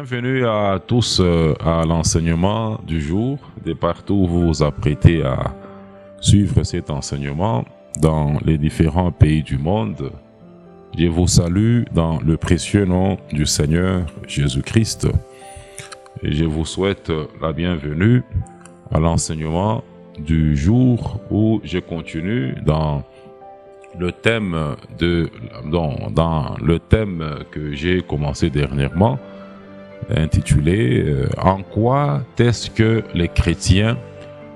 Bienvenue à tous à l'enseignement du jour. De partout où vous vous apprêtez à suivre cet enseignement dans les différents pays du monde, je vous salue dans le précieux nom du Seigneur Jésus-Christ. Et je vous souhaite la bienvenue à l'enseignement du jour où je continue dans le thème que j'ai commencé dernièrement, intitulé « En quoi est-ce que les chrétiens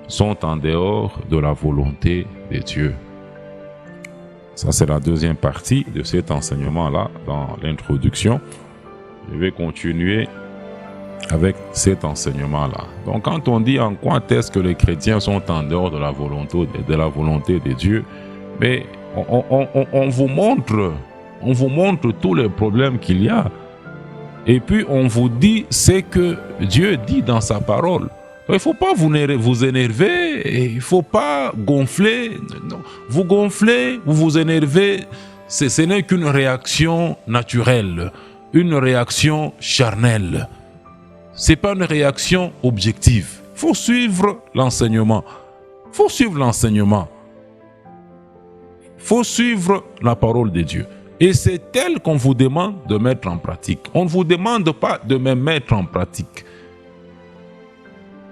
sont en dehors de la volonté de Dieu ?» Ça, c'est la deuxième partie de cet enseignement-là dans l'introduction. Je vais continuer avec cet enseignement-là. Donc, quand on dit « En quoi est-ce que les chrétiens sont en dehors de la volonté de Dieu ?» mais on vous montre tous les problèmes qu'il y a. Et puis on vous dit ce que Dieu dit dans sa parole. Il ne faut pas vous énerver, il ne faut pas gonfler. Non. Vous gonflez, vous vous énervez, ce n'est qu'une réaction naturelle, une réaction charnelle. Ce n'est pas une réaction objective. Il faut suivre l'enseignement. Il faut suivre l'enseignement. Il faut suivre la parole de Dieu. Et c'est elle qu'on vous demande de mettre en pratique. On ne vous demande pas de me mettre en pratique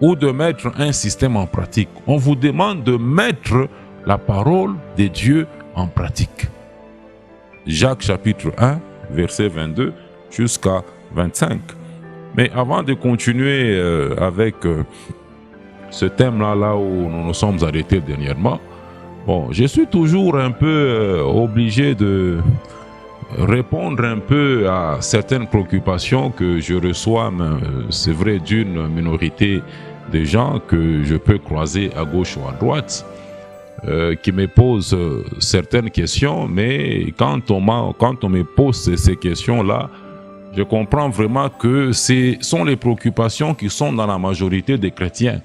ou de mettre un système en pratique. On vous demande de mettre la parole de Dieu en pratique. Jacques chapitre 1, verset 22 jusqu'à 25. Mais avant de continuer avec ce thème-là, là où nous nous sommes arrêtés dernièrement, je suis toujours un peu obligé de répondre un peu à certaines préoccupations que je reçois, c'est vrai, d'une minorité de gens que je peux croiser à gauche ou à droite, qui me posent certaines questions, mais quand on me pose ces questions-là, je comprends vraiment que ce sont les préoccupations qui sont dans la majorité des chrétiens.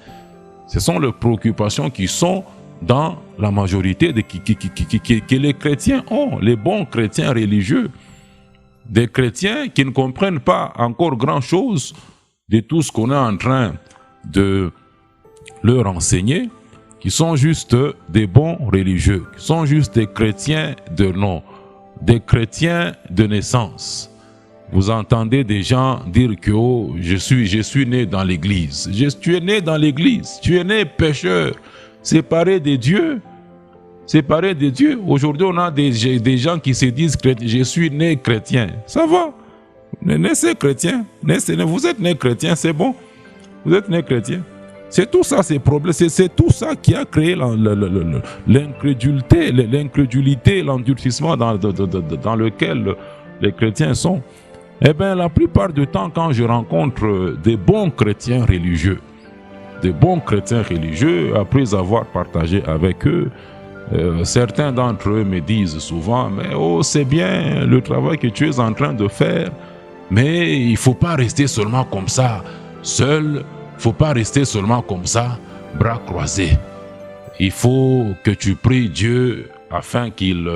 Ce sont les préoccupations qui sont dans la majorité que les chrétiens ont, les bons chrétiens religieux, des chrétiens qui ne comprennent pas encore grand-chose de tout ce qu'on est en train de leur enseigner, qui sont juste des bons religieux, qui sont juste des chrétiens de nom, des chrétiens de naissance. Vous entendez des gens dire que je suis né dans l'église. Tu es né dans l'église, tu es né pécheur, séparé de Dieu. Séparé de Dieu. Aujourd'hui, on a des gens qui se disent chrétiens. Je suis né chrétien. Ça va. Naissez chrétien. Vous êtes né chrétien, c'est bon. Vous êtes né chrétien. C'est tout ça, ces problèmes. C'est tout ça qui a créé l'incrédulité, l'endurcissement dans lequel les chrétiens sont. Eh bien, la plupart du temps, quand je rencontre des bons chrétiens religieux, après avoir partagé avec eux, certains d'entre eux me disent souvent, mais c'est bien le travail que tu es en train de faire, mais il ne faut pas rester seulement comme ça, seul, il ne faut pas rester seulement comme ça, bras croisés. Il faut que tu pries Dieu afin qu'il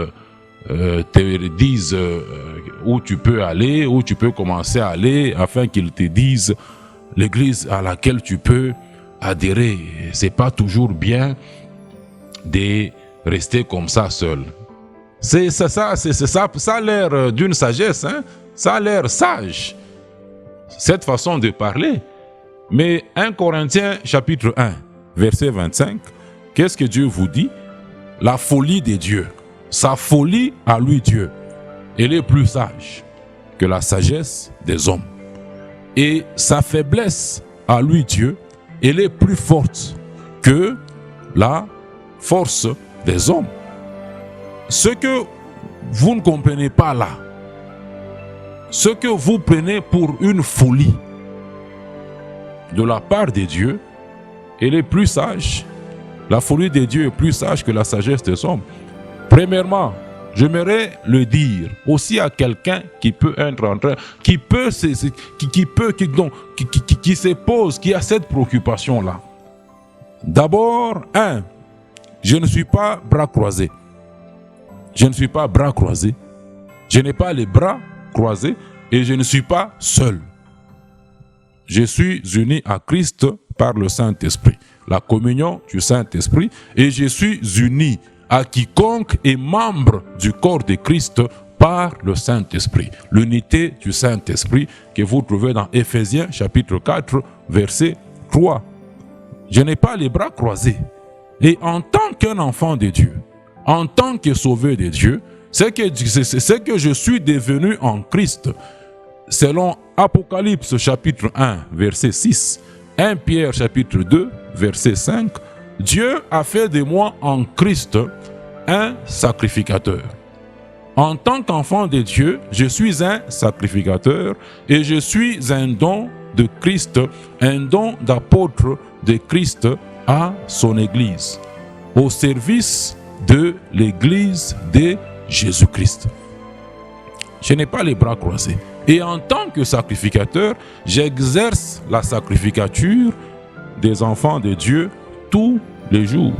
te dise où tu peux aller, où tu peux commencer à aller, afin qu'il te dise l'église à laquelle tu peux adhérer. C'est pas toujours bien de rester comme ça seul. Ça a l'air d'une sagesse, hein? Ça a l'air sage, cette façon de parler. Mais 1 Corinthiens chapitre 1, verset 25, qu'est-ce que Dieu vous dit? La folie de Dieu, sa folie à lui Dieu, elle est plus sage que la sagesse des hommes. Et sa faiblesse à lui Dieu, elle est plus forte que la force des hommes. Ce que vous ne comprenez pas là, ce que vous prenez pour une folie de la part de Dieu, elle est plus sage. La folie de Dieu est plus sage que la sagesse des hommes. Premièrement, j'aimerais le dire aussi à quelqu'un qui peut être en train, qui se pose, qui a cette préoccupation-là. D'abord, je ne suis pas bras croisés. Je ne suis pas bras croisés. Je n'ai pas les bras croisés et je ne suis pas seul. je suis uni à Christ par le Saint-Esprit. La communion du Saint-Esprit. Et je suis uni à quiconque est membre du corps de Christ par le Saint-Esprit. L'unité du Saint-Esprit que vous trouvez dans Éphésiens chapitre 4, verset 3. Je n'ai pas les bras croisés. Et en tant qu'un enfant de Dieu, en tant que sauvé de Dieu, c'est que je suis devenu en Christ. Selon Apocalypse chapitre 1, verset 6, 1 Pierre chapitre 2, verset 5, Dieu a fait de moi en Christ un sacrificateur. En tant qu'enfant de Dieu, je suis un sacrificateur et je suis un don de Christ, un don d'apôtre de Christ à son Église, au service de l'Église de Jésus-Christ. Je n'ai pas les bras croisés. Et en tant que sacrificateur, j'exerce la sacrificature des enfants de Dieu tous les jours.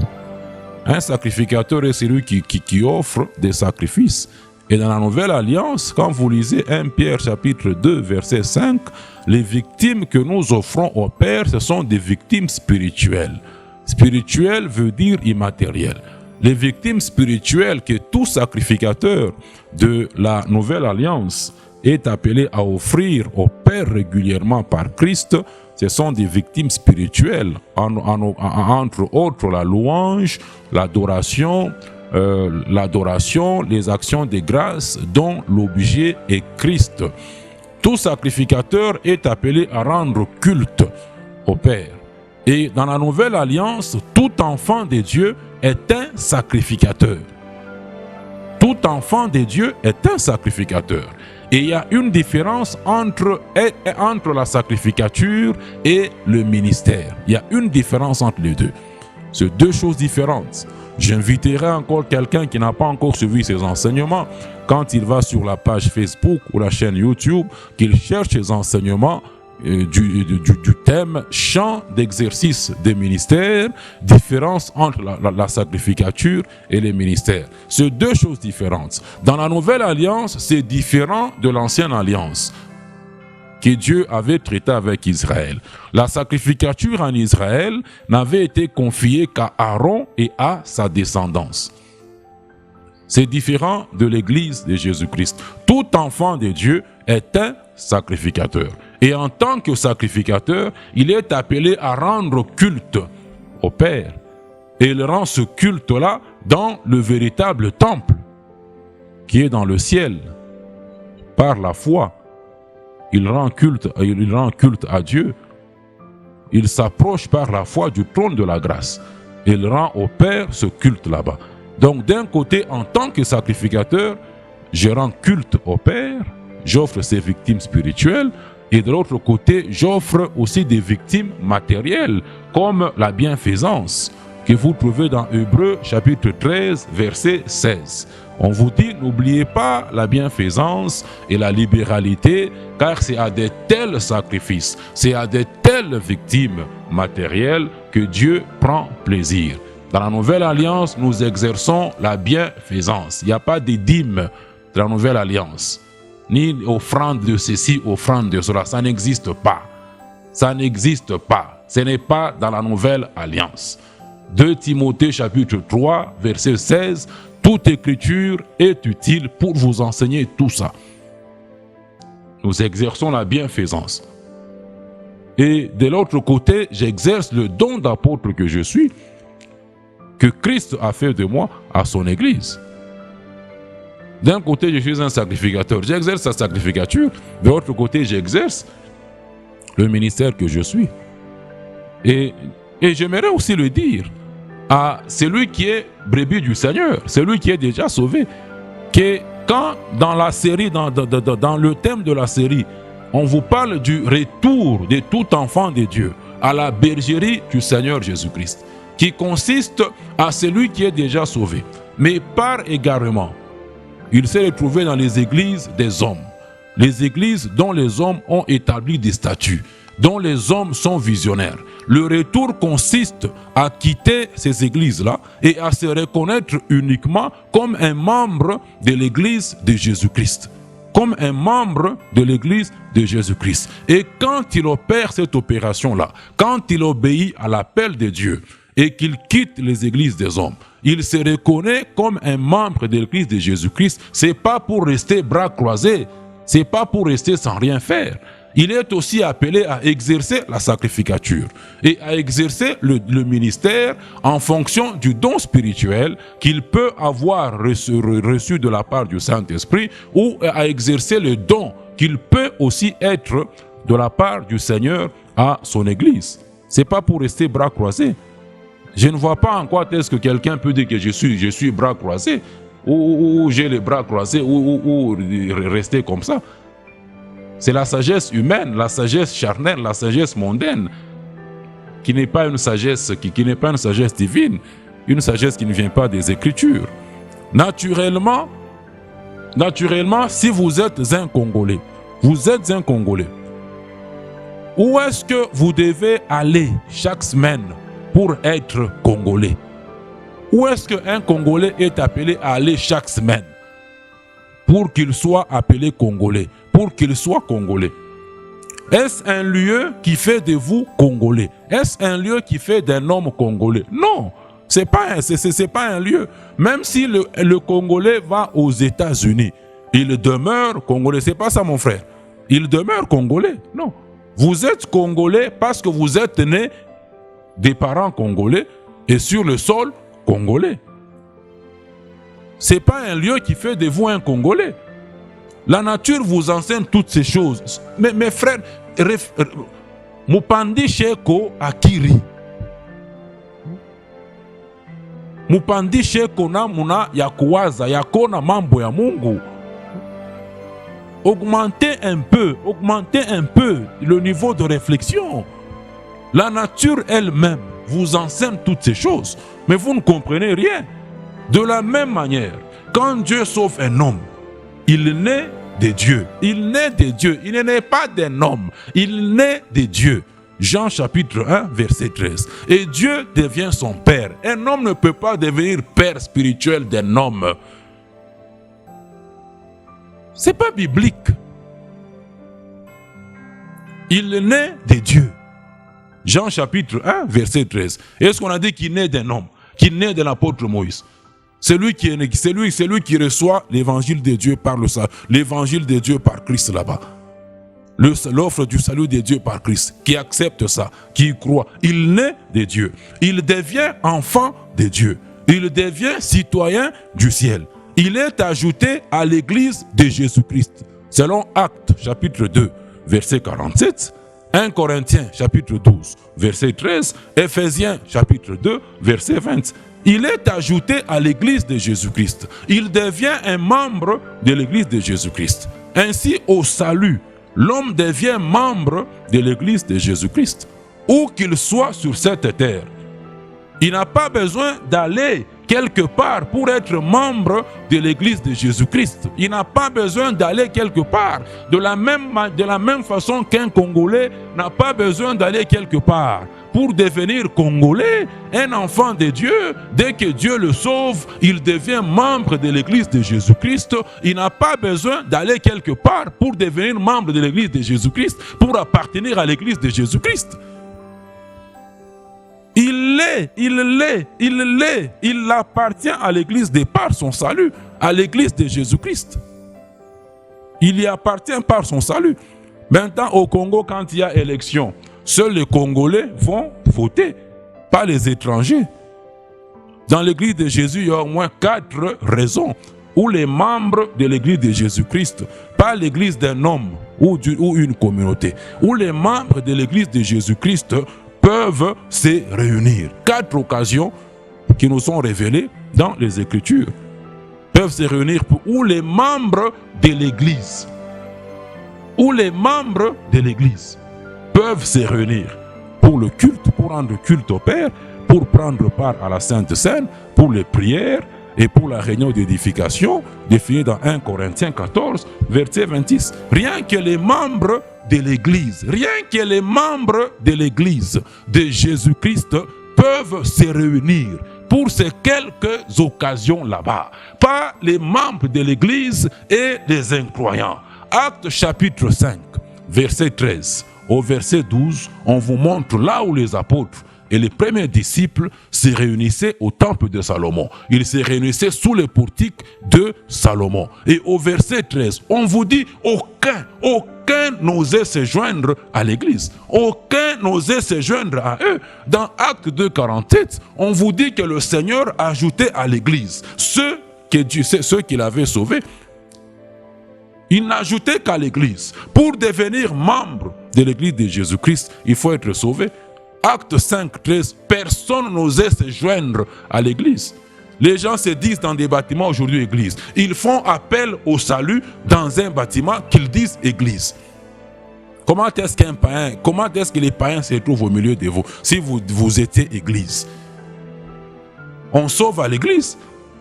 Un sacrificateur est celui qui offre des sacrifices. Et dans la Nouvelle Alliance, quand vous lisez 1 Pierre chapitre 2, verset 5, les victimes que nous offrons au Père, ce sont des victimes spirituelles. Spirituel veut dire immatériel. Les victimes spirituelles que tout sacrificateur de la Nouvelle Alliance est appelé à offrir au Père régulièrement par Christ, ce sont des victimes spirituelles, entre autres la louange, l'adoration, les actions de grâce dont l'objet est Christ. Tout sacrificateur est appelé à rendre culte au Père. Et dans la Nouvelle Alliance, tout enfant de Dieu est un sacrificateur. Tout enfant de Dieu est un sacrificateur. Et il y a une différence entre la sacrificature et le ministère. Il y a une différence entre les deux. C'est deux choses différentes. J'inviterai encore quelqu'un qui n'a pas encore suivi ces enseignements, quand il va sur la page Facebook ou la chaîne YouTube, qu'il cherche ces enseignements du thème champ d'exercice des ministères, différence entre la sacrificature et les ministères. C'est deux choses différentes. Dans la Nouvelle Alliance, c'est différent de l'Ancienne Alliance que Dieu avait traité avec Israël. La sacrificature en Israël n'avait été confiée qu'à Aaron et à sa descendance. C'est différent de l'Église de Jésus-Christ. Tout enfant de Dieu est un sacrificateur. Et en tant que sacrificateur, il est appelé à rendre culte au Père. Et il rend ce culte-là dans le véritable temple qui est dans le ciel. Par la foi, il rend culte à Dieu. Il s'approche par la foi du trône de la grâce. Il rend au Père ce culte là-bas. Donc d'un côté, en tant que sacrificateur, je rends culte au Père, j'offre ses victimes spirituelles, et de l'autre côté, j'offre aussi des victimes matérielles, comme la bienfaisance, que vous trouvez dans Hébreux chapitre 13, verset 16. On vous dit, n'oubliez pas la bienfaisance et la libéralité, car c'est à de tels sacrifices, c'est à de telles victimes matérielles que Dieu prend plaisir. Dans la Nouvelle Alliance, nous exerçons la bienfaisance. Il n'y a pas de dîmes de la Nouvelle Alliance, ni offrande de ceci, offrande de cela. Ça n'existe pas. Ça n'existe pas. Ce n'est pas dans la Nouvelle Alliance. 2 Timothée chapitre 3, verset 16, toute écriture est utile pour vous enseigner tout ça. Nous exerçons la bienfaisance. Et de l'autre côté, j'exerce le don d'apôtre que je suis, que Christ a fait de moi à son Église. D'un côté, je suis un sacrificateur, j'exerce sa sacrificature. De l'autre côté, j'exerce le ministère que je suis. Et j'aimerais aussi le dire à celui qui est brebis du Seigneur, celui qui est déjà sauvé, que quand dans la série, dans le thème de la série, on vous parle du retour de tout enfant de Dieu à la bergerie du Seigneur Jésus-Christ, qui consiste à celui qui est déjà sauvé. Mais par égarement, il s'est retrouvé dans les églises des hommes. Les églises dont les hommes ont établi des statuts, dont les hommes sont visionnaires. Le retour consiste à quitter ces églises-là et à se reconnaître uniquement comme un membre de l'église de Jésus-Christ. comme un membre de l'Église de Jésus-Christ. Et quand il opère cette opération-là, quand il obéit à l'appel de Dieu et qu'il quitte les églises des hommes, il se reconnaît comme un membre de l'Église de Jésus-Christ. Ce n'est pas pour rester bras croisés, ce n'est pas pour rester sans rien faire. Il est aussi appelé à exercer la sacrificature et à exercer le ministère en fonction du don spirituel qu'il peut avoir reçu de la part du Saint-Esprit, ou à exercer le don qu'il peut aussi être de la part du Seigneur à son Église. Ce n'est pas pour rester bras croisés. Je ne vois pas en quoi est-ce que quelqu'un peut dire que je suis bras croisés, ou j'ai les bras croisés, ou rester comme ça. C'est la sagesse humaine, la sagesse charnelle, la sagesse mondaine, qui n'est pas une sagesse, qui n'est pas une sagesse divine, une sagesse qui ne vient pas des Écritures. Naturellement, si vous êtes un Congolais, où est-ce que vous devez aller chaque semaine pour être Congolais? Où est-ce qu'un Congolais est appelé à aller chaque semaine pour qu'il soit appelé Congolais, pour qu'il soit Congolais? Est-ce un lieu qui fait de vous Congolais? Est-ce un lieu qui fait d'un homme Congolais? Non, c'est pas un lieu. Même si le Congolais va aux États-Unis, il demeure Congolais. C'est pas ça, mon frère. Il demeure Congolais. Non. Vous êtes Congolais parce que vous êtes né des parents congolais et sur le sol congolais. Ce n'est pas un lieu qui fait de vous un Congolais. La nature vous enseigne toutes ces choses. Mais mes frères, Mupandi Sheko Akiri. Mupandi Sheko namuna ya kuwaza, ya kona mambo ya Mungu. Augmentez un peu le niveau de réflexion. La nature elle-même vous enseigne toutes ces choses, mais vous ne comprenez rien. De la même manière, quand Dieu sauve un homme, il naît de Dieu. Il naît de Dieu. Il n'est pas d'un homme. Il naît de Dieu. Jean chapitre 1, verset 13. Et Dieu devient son père. Un homme ne peut pas devenir père spirituel d'un homme. Ce n'est pas biblique. Il naît de Dieu. Jean chapitre 1, verset 13. Est-ce qu'on a dit qu'il naît d'un homme, qu'il naît de l'apôtre Moïse? Celui qui reçoit l'évangile de Dieu par l'évangile de Dieu par Christ là-bas. L'offre du salut de Dieu par Christ, qui accepte ça, qui y croit. Il naît de Dieu. Il devient enfant de Dieu. Il devient citoyen du ciel. Il est ajouté à l'église de Jésus-Christ. Selon Actes chapitre 2, verset 47. 1 Corinthiens chapitre 12, verset 13. Éphésiens chapitre 2, verset 20. Il est ajouté à l'église de Jésus-Christ. Il devient un membre de l'église de Jésus-Christ. Ainsi, au salut, l'homme devient membre de l'église de Jésus-Christ. Où qu'il soit sur cette terre. Il n'a pas besoin d'aller quelque part pour être membre de l'église de Jésus-Christ. Il n'a pas besoin d'aller quelque part. De la même façon qu'un Congolais n'a pas besoin d'aller quelque part pour devenir Congolais, un enfant de Dieu. Dès que Dieu le sauve, il devient membre de l'église de Jésus-Christ. Il n'a pas besoin d'aller quelque part pour devenir membre de l'église de Jésus-Christ, pour appartenir à l'église de Jésus-Christ. Il appartient à l'église de par son salut, à l'église de Jésus-Christ. Il y appartient par son salut. Maintenant, au Congo, quand il y a élection, seuls les Congolais vont voter, pas les étrangers. Dans l'église de Jésus, il y a au moins 4 raisons où les membres de l'église de Jésus-Christ, pas l'église d'un homme ou une communauté, où les membres de l'église de Jésus-Christ peuvent se réunir. 4 occasions qui nous sont révélées dans les Écritures. Peuvent se réunir où les membres de l'Église, peuvent se réunir pour le culte, pour rendre culte au Père, pour prendre part à la Sainte Seine, pour les prières et pour la réunion d'édification définie dans 1 Corinthiens 14, verset 26. Rien que les membres de l'Église, de Jésus-Christ peuvent se réunir pour ces quelques occasions là-bas. Pas les membres de l'Église et les incroyants. Actes chapitre 5, verset 13 au verset 12, on vous montre là où les apôtres et les premiers disciples se réunissaient au temple de Salomon. Ils se réunissaient sous les portiques de Salomon. Et au verset 13, on vous dit aucun n'osait se joindre à l'église. Aucun n'osait se joindre à eux. Dans Acte 2, 47, on vous dit que le Seigneur ajoutait à l'église ceux qu'il avait sauvés. Il n'ajoutait qu'à l'église. Pour devenir membre de l'église de Jésus-Christ, il faut être sauvé. Acte 5, 13, personne n'osait se joindre à l'église. Les gens se disent dans des bâtiments aujourd'hui église. Ils font appel au salut dans un bâtiment qu'ils disent église. Comment est-ce qu'un païen, comment est-ce que les païens se trouvent au milieu de vous si vous étiez église? On sauve à l'église.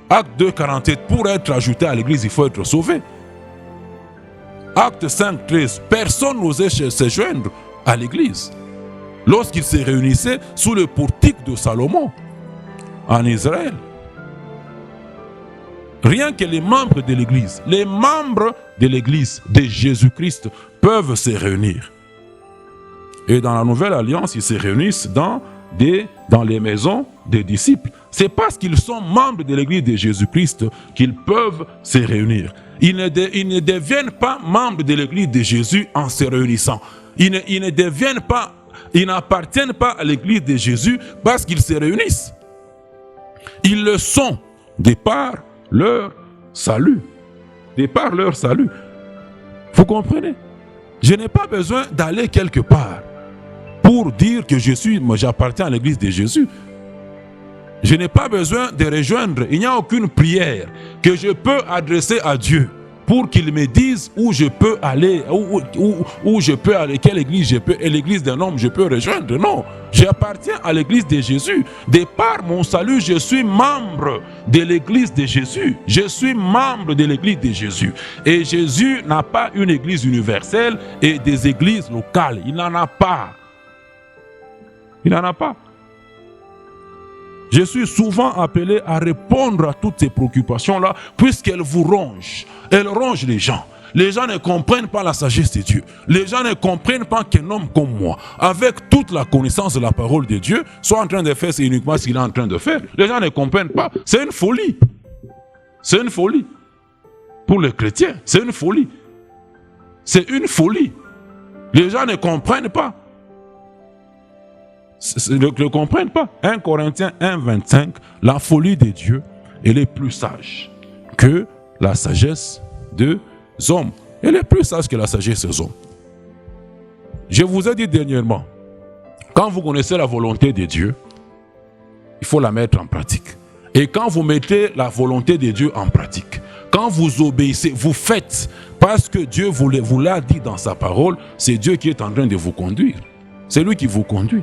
Acte 2, 47, pour être ajouté à l'église, il faut être sauvé. Acte 5, 13, personne n'osait se joindre à l'église. Lorsqu'ils se réunissaient sous le portique de Salomon, en Israël. Rien que les membres de l'église de Jésus-Christ peuvent se réunir. Et dans la nouvelle alliance, ils se réunissent dans les maisons des disciples. C'est parce qu'ils sont membres de l'église de Jésus-Christ qu'ils peuvent se réunir. Ils ne deviennent pas membres de l'église de Jésus en se réunissant. Ils n'appartiennent pas à l'église de Jésus parce qu'ils se réunissent. Ils le sont de par leur salut. De par leur salut. Vous comprenez? Je n'ai pas besoin d'aller quelque part pour dire que j'appartiens à l'église de Jésus. Je n'ai pas besoin de rejoindre. Il n'y a aucune prière que je peux adresser à Dieu pour qu'il me dise où je peux aller, où je peux aller, quelle église je peux, et l'église d'un homme je peux rejoindre. Non, j'appartiens à l'église de Jésus. De par mon salut, je suis membre de l'église de Jésus. Je suis membre de l'église de Jésus. Et Jésus n'a pas une église universelle et des églises locales. Il n'en a pas. Il n'en a pas. Je suis souvent appelé à répondre à toutes ces préoccupations-là, puisqu'elles vous rongent. Elles rongent les gens. Les gens ne comprennent pas la sagesse de Dieu. Les gens ne comprennent pas qu'un homme comme moi, avec toute la connaissance de la parole de Dieu, soit en train de faire uniquement ce qu'il est en train de faire. Les gens ne comprennent pas. C'est une folie. C'est une folie. Pour les chrétiens, c'est une folie. C'est une folie. Les gens ne comprennent pas. Ne comprennent pas. 1 Corinthiens 1, 25, la folie de Dieu, elle est plus sage que la sagesse des hommes. Elle est plus sage que la sagesse des hommes. Je vous ai dit dernièrement, quand vous connaissez la volonté de Dieu, il faut la mettre en pratique. Et quand vous mettez la volonté de Dieu en pratique, quand vous obéissez, vous faites, parce que Dieu vous l'a dit dans sa parole, c'est Dieu qui est en train de vous conduire. C'est lui qui vous conduit.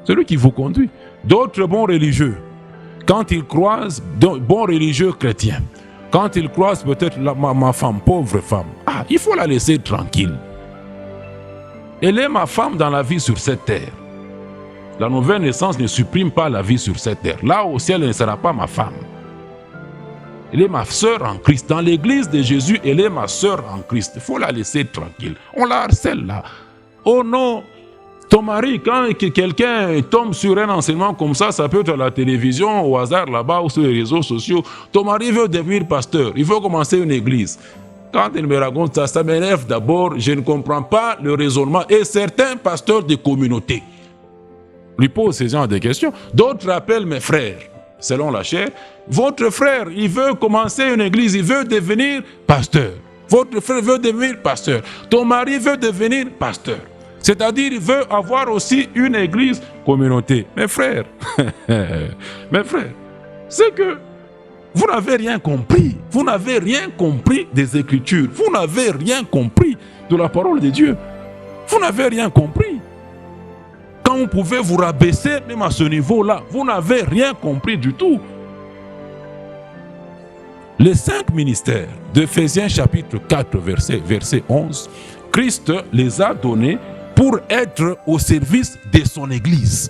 C'est lui qui vous conduit. D'autres bons religieux, quand ils croisent, bons religieux chrétiens, quand ils croisent peut-être ma femme, pauvre femme, il faut la laisser tranquille. Elle est ma femme dans la vie sur cette terre. La nouvelle naissance ne supprime pas la vie sur cette terre. Là au ciel, elle ne sera pas ma femme. Elle est ma sœur en Christ. Dans l'église de Jésus, elle est ma sœur en Christ. Il faut la laisser tranquille. On la harcèle là. Oh non! Ton mari, quand quelqu'un tombe sur un enseignement comme ça peut être à la télévision, au hasard là-bas ou sur les réseaux sociaux. Ton mari veut devenir pasteur, il veut commencer une église. Quand il me raconte ça, ça m'énerve d'abord. Je ne comprends pas le raisonnement. Et certains pasteurs de communauté lui posent ces gens des questions. D'autres appellent mes frères, selon la chair. Votre frère, il veut commencer une église, il veut devenir pasteur. Votre frère veut devenir pasteur. Ton mari veut devenir pasteur. C'est-à-dire, il veut avoir aussi une église communauté. Mes frères, c'est que vous n'avez rien compris. Vous n'avez rien compris des Écritures. Vous n'avez rien compris de la parole de Dieu. Vous n'avez rien compris. Quand vous pouvez vous rabaisser, même à ce niveau-là, vous n'avez rien compris du tout. Les 5 ministères d'Éphésiens chapitre 4, verset 11, Christ les a donnés pour être au service de son Église.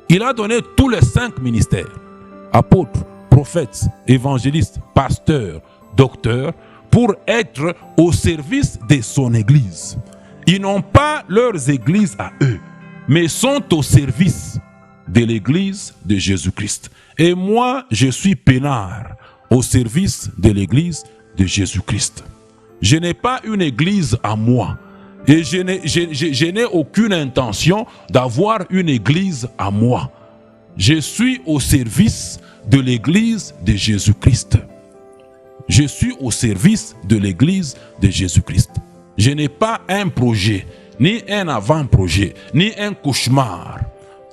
Il a donné tous les 5 ministères. Apôtres, prophètes, évangélistes, pasteurs, docteurs, pour être au service de son Église. Ils n'ont pas leurs églises à eux, mais sont au service de l'Église de Jésus-Christ. Et moi, je suis peinard au service de l'Église de Jésus-Christ. Je n'ai pas une église à moi. Et je n'ai aucune intention d'avoir une église à moi. Je suis au service de l'église de Jésus-Christ. Je suis au service de l'église de Jésus-Christ. Je n'ai pas un projet, ni un avant-projet, ni un cauchemar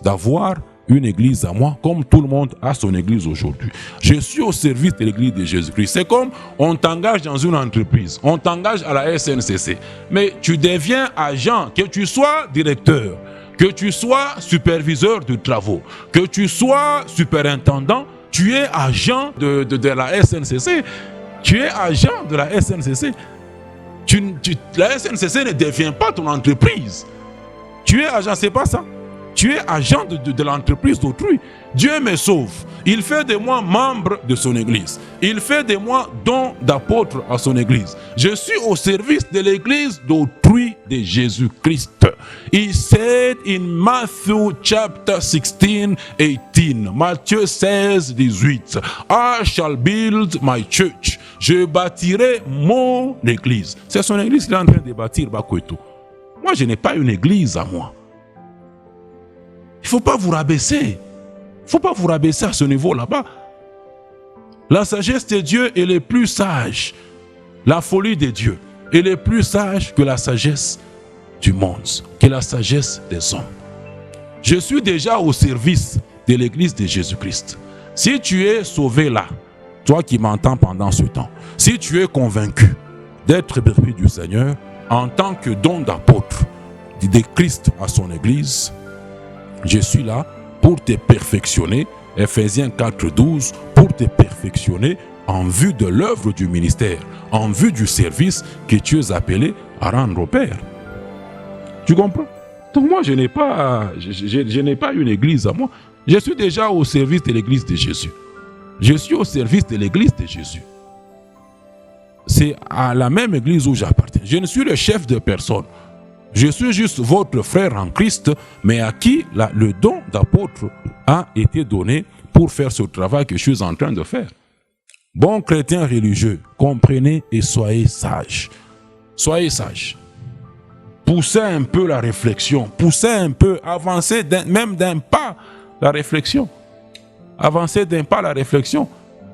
d'avoir une église à moi, comme tout le monde a son église aujourd'hui. Je suis au service de l'église de Jésus-Christ. C'est comme on t'engage dans une entreprise, on t'engage à la SNCC, mais tu deviens agent, que tu sois directeur, que tu sois superviseur de travaux, que tu sois superintendant, tu es agent de la SNCC. Tu es agent de la SNCC. La SNCC ne devient pas ton entreprise. Tu es agent, c'est pas ça. Tu es agent de l'entreprise d'autrui. Dieu me sauve. Il fait de moi membre de son église. Il fait de moi don d'apôtre à son église. Je suis au service de l'église d'autrui de Jésus-Christ. He said in Matthew chapter 16, 18. Matthieu 16, 18. I shall build my church. Je bâtirai mon église. C'est son église qu'il est en train de bâtir, Bakweto. Moi, je n'ai pas une église à moi. Il ne faut pas vous rabaisser. Il ne faut pas vous rabaisser à ce niveau là-bas. La sagesse de Dieu, elle est plus sage. La folie de Dieu, elle est plus sage que la sagesse du monde, que la sagesse des hommes. Je suis déjà au service de l'église de Jésus-Christ. Si tu es sauvé là, toi qui m'entends pendant ce temps, si tu es convaincu d'être brebis du Seigneur en tant que don d'apôtre de Christ à son église, je suis là pour te perfectionner, Ephésiens 4, 12, pour te perfectionner en vue de l'œuvre du ministère, en vue du service que tu es appelé à rendre au Père. Tu comprends? Donc moi, je n'ai pas une église à moi. Je suis déjà au service de l'église de Jésus. Je suis au service de l'église de Jésus. C'est à la même église où j'appartiens. Je ne suis le chef de personne. Je suis juste votre frère en Christ, mais à qui le don d'apôtre a été donné pour faire ce travail que je suis en train de faire. Bons chrétiens religieux, comprenez et soyez sages. Soyez sages. Poussez un peu la réflexion, poussez un peu, avancez même d'un pas la réflexion. Avancez d'un pas la réflexion.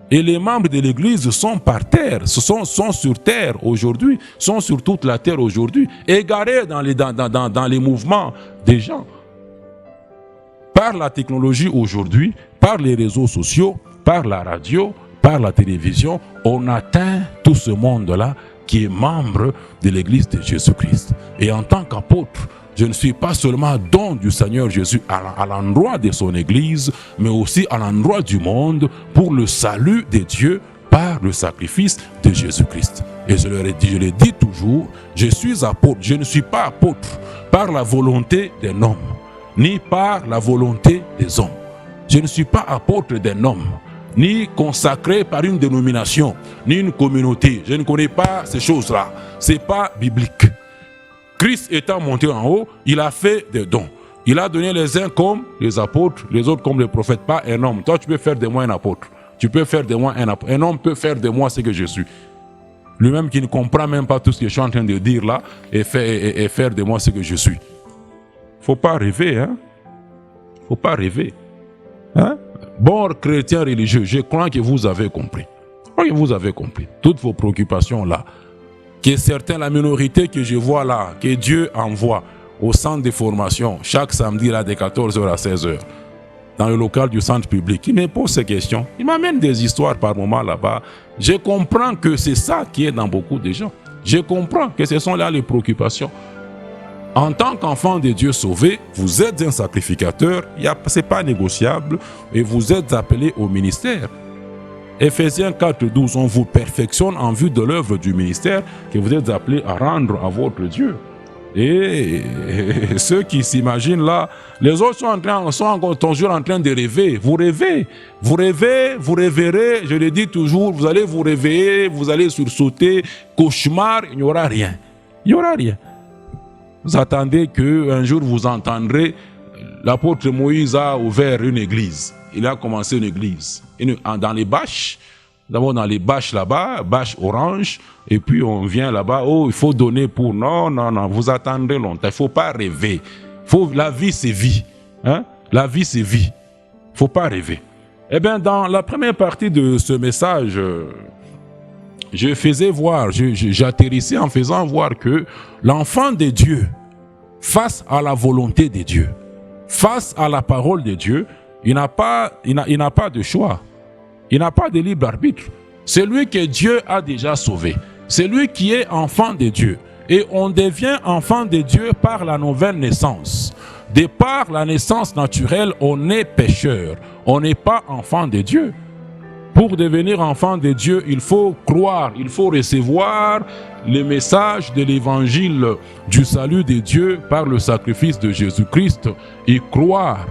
Et les membres de l'église sont par terre, sont sur terre aujourd'hui, sont sur toute la terre aujourd'hui, égarés dans les mouvements des gens. Par la technologie aujourd'hui, par les réseaux sociaux, par la radio, par la télévision, on atteint tout ce monde-là qui est membre de l'église de Jésus-Christ. Et en tant qu'apôtre, je ne suis pas seulement don du Seigneur Jésus à l'endroit de son église, mais aussi à l'endroit du monde pour le salut de Dieu par le sacrifice de Jésus-Christ. Et je le dis toujours, je suis apôtre, je ne suis pas apôtre par la volonté d'un homme, ni par la volonté des hommes. Je ne suis pas apôtre d'un homme, ni consacré par une dénomination, ni une communauté. Je ne connais pas ces choses-là. Ce n'est pas biblique. Christ étant monté en haut, il a fait des dons. Il a donné les uns comme les apôtres, les autres comme les prophètes, pas un homme. Toi, tu peux faire de moi un apôtre. Tu peux faire de moi un apôtre. Un homme peut faire de moi ce que je suis. Lui-même qui ne comprend même pas tout ce que je suis en train de dire là, et faire de moi ce que je suis. Il ne faut pas rêver, hein. Il ne faut pas rêver. Hein? Bon chrétien religieux, je crois que vous avez compris. Je crois que vous avez compris. Toutes vos préoccupations là. Que certains, la minorité que je vois là, que Dieu envoie au centre de formation, chaque samedi là de 14h à 16h, dans le local du centre public, il me pose ces questions. Il m'amène des histoires par moment là-bas. Je comprends que c'est ça qui est dans beaucoup de gens. Je comprends que ce sont là les préoccupations. En tant qu'enfant de Dieu sauvé, vous êtes un sacrificateur, ce n'est pas négociable, et vous êtes appelé au ministère. Ephésiens 4, 12, on vous perfectionne en vue de l'œuvre du ministère que vous êtes appelé à rendre à votre Dieu. Et ceux qui s'imaginent là, les autres sont encore toujours en train de rêver. Vous rêvez, vous rêverez, je le dis toujours, vous allez vous réveiller, vous allez sursauter, cauchemar, il n'y aura rien. Il n'y aura rien. Vous attendez qu'un jour vous entendrez, l'apôtre Moïse a ouvert une église. Il a commencé une église. Dans les bâches, d'abord dans les bâches là-bas, bâches orange, et puis on vient là-bas, oh, il faut donner pour... Non, vous attendrez longtemps, il ne faut pas rêver. La vie, c'est vie. Hein? La vie, c'est vie. Il ne faut pas rêver. Eh bien, dans la première partie de ce message, je faisais voir, j'atterrissais en faisant voir que l'enfant de Dieu, face à la volonté de Dieu, face à la parole de Dieu, il n'a pas de choix. Il n'a pas de libre arbitre. C'est lui que Dieu a déjà sauvé. C'est lui qui est enfant de Dieu. Et on devient enfant de Dieu par la nouvelle naissance. De par la naissance naturelle, on est pécheur. On n'est pas enfant de Dieu. Pour devenir enfant de Dieu, il faut croire, il faut recevoir le message de l'évangile du salut de Dieu par le sacrifice de Jésus-Christ et croire.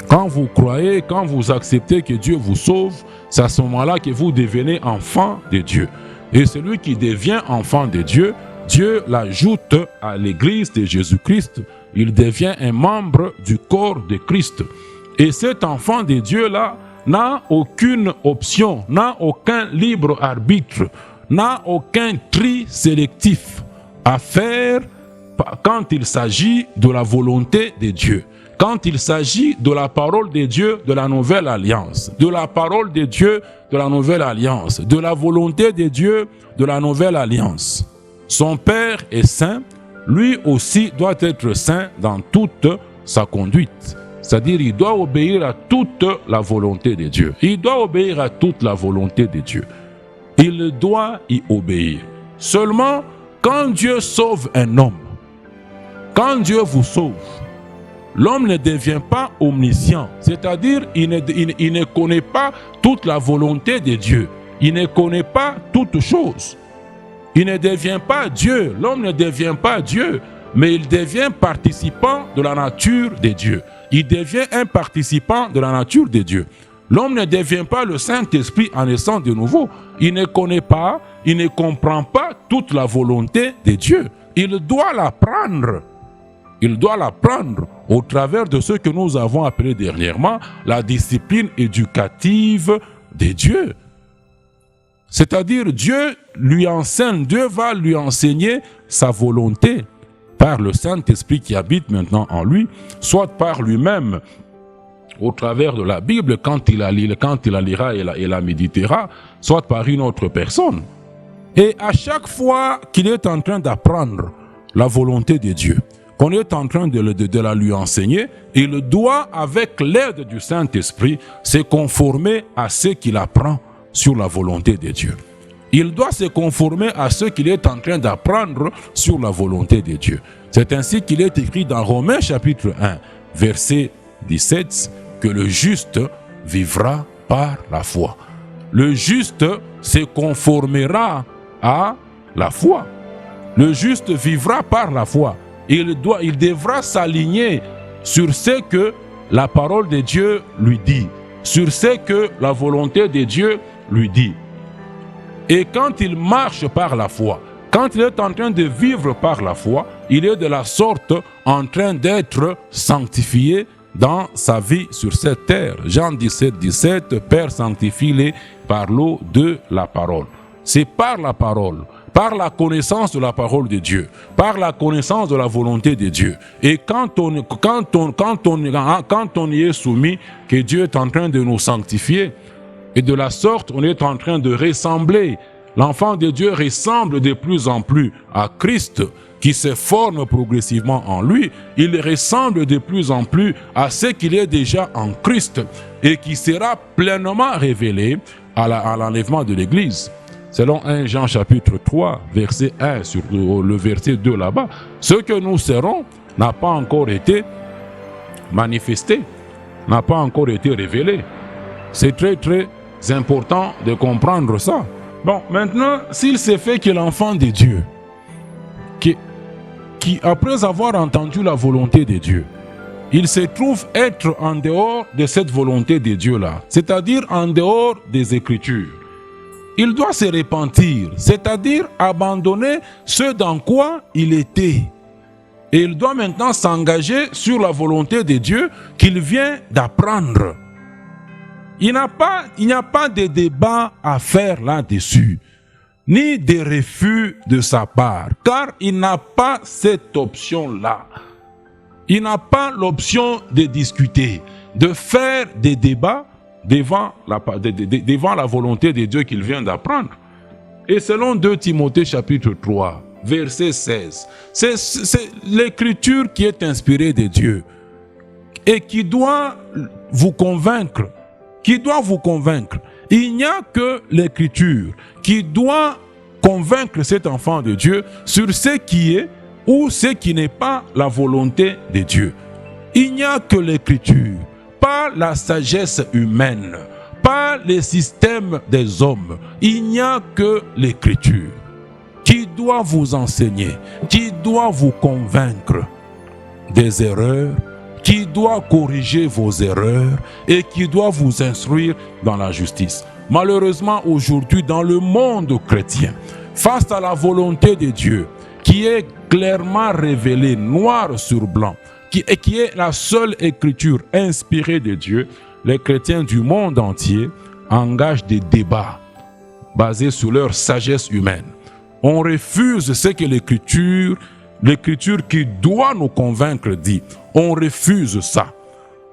Quand vous croyez, quand vous acceptez que Dieu vous sauve, c'est à ce moment-là que vous devenez enfant de Dieu. Et celui qui devient enfant de Dieu, Dieu l'ajoute à l'église de Jésus-Christ. Il devient un membre du corps de Christ. Et cet enfant de Dieu-là n'a aucune option, n'a aucun libre arbitre, n'a aucun tri sélectif à faire quand il s'agit de la volonté de Dieu. Quand il s'agit de la parole de Dieu de la nouvelle alliance, de la parole de Dieu de la nouvelle alliance, de la volonté de Dieu de la nouvelle alliance. Son Père est saint, lui aussi doit être saint dans toute sa conduite. C'est-à-dire, il doit obéir à toute la volonté de Dieu. Il doit obéir à toute la volonté de Dieu. Il doit y obéir. Seulement, quand Dieu sauve un homme, quand Dieu vous sauve, l'homme ne devient pas omniscient, c'est-à-dire il ne connaît pas toute la volonté de Dieu. Il ne connaît pas toutes choses. Il ne devient pas Dieu. L'homme ne devient pas Dieu, mais il devient participant de la nature de Dieu. Il devient un participant de la nature de Dieu. L'homme ne devient pas le Saint-Esprit en naissant de nouveau. Il ne connaît pas, il ne comprend pas toute la volonté de Dieu. Il doit l'apprendre. Il doit l'apprendre au travers de ce que nous avons appelé dernièrement la discipline éducative de Dieu. C'est-à-dire Dieu lui enseigne, Dieu va lui enseigner sa volonté par le Saint-Esprit qui habite maintenant en lui, soit par lui-même au travers de la Bible quand il la lira et la méditera, soit par une autre personne. Et à chaque fois qu'il est en train d'apprendre la volonté de Dieu, qu'on est en train de la lui enseigner, il doit, avec l'aide du Saint-Esprit, se conformer à ce qu'il apprend sur la volonté de Dieu. Il doit se conformer à ce qu'il est en train d'apprendre sur la volonté de Dieu. C'est ainsi qu'il est écrit dans Romains chapitre 1, verset 17, que le juste vivra par la foi. Le juste se conformera à la foi. Le juste vivra par la foi. Il devra s'aligner sur ce que la parole de Dieu lui dit, sur ce que la volonté de Dieu lui dit. Et quand il marche par la foi, quand il est en train de vivre par la foi, il est de la sorte en train d'être sanctifié dans sa vie sur cette terre. Jean 17, 17, Père, sanctifie-les par l'eau de la parole. C'est par la parole, par la connaissance de la parole de Dieu, par la connaissance de la volonté de Dieu. Et quand on y est soumis, que Dieu est en train de nous sanctifier, et de la sorte, on est en train de ressembler. L'enfant de Dieu ressemble de plus en plus à Christ, qui se forme progressivement en lui. Il ressemble de plus en plus à ce qu'il est déjà en Christ et qui sera pleinement révélé à l'enlèvement de l'Église. Selon 1 Jean chapitre 3, verset 1 sur le verset 2 là-bas, ce que nous serons n'a pas encore été manifesté, n'a pas encore été révélé. C'est très très important de comprendre ça. Bon, maintenant, s'il s'est fait que l'enfant de Dieu, qui qui, après avoir entendu la volonté de Dieu, il se trouve être en dehors de cette volonté de Dieu-là, c'est-à-dire en dehors des Écritures, il doit se repentir, c'est-à-dire abandonner ce dans quoi il était. Et il doit maintenant s'engager sur la volonté de Dieu qu'il vient d'apprendre. Il n'y a pas de débat à faire là-dessus, ni de refus de sa part, car il n'a pas cette option-là. Il n'a pas l'option de discuter, de faire des débats devant la volonté de Dieu qu'il vient d'apprendre. Et selon 2 Timothée chapitre 3, verset 16, c'est l'écriture qui est inspirée de Dieu et qui doit vous convaincre. Il n'y a que l'écriture qui doit convaincre cet enfant de Dieu sur ce qui est ou ce qui n'est pas la volonté de Dieu. Il n'y a que l'écriture, pas la sagesse humaine, pas les systèmes des hommes. Il n'y a que l'écriture qui doit vous enseigner, qui doit vous convaincre des erreurs, qui doit corriger vos erreurs et qui doit vous instruire dans la justice. Malheureusement, aujourd'hui, dans le monde chrétien, face à la volonté de Dieu, qui est clairement révélée, noir sur blanc, qui est la seule écriture inspirée de Dieu, les chrétiens du monde entier engagent des débats basés sur leur sagesse humaine. On refuse ce que l'écriture qui doit nous convaincre dit. On refuse ça.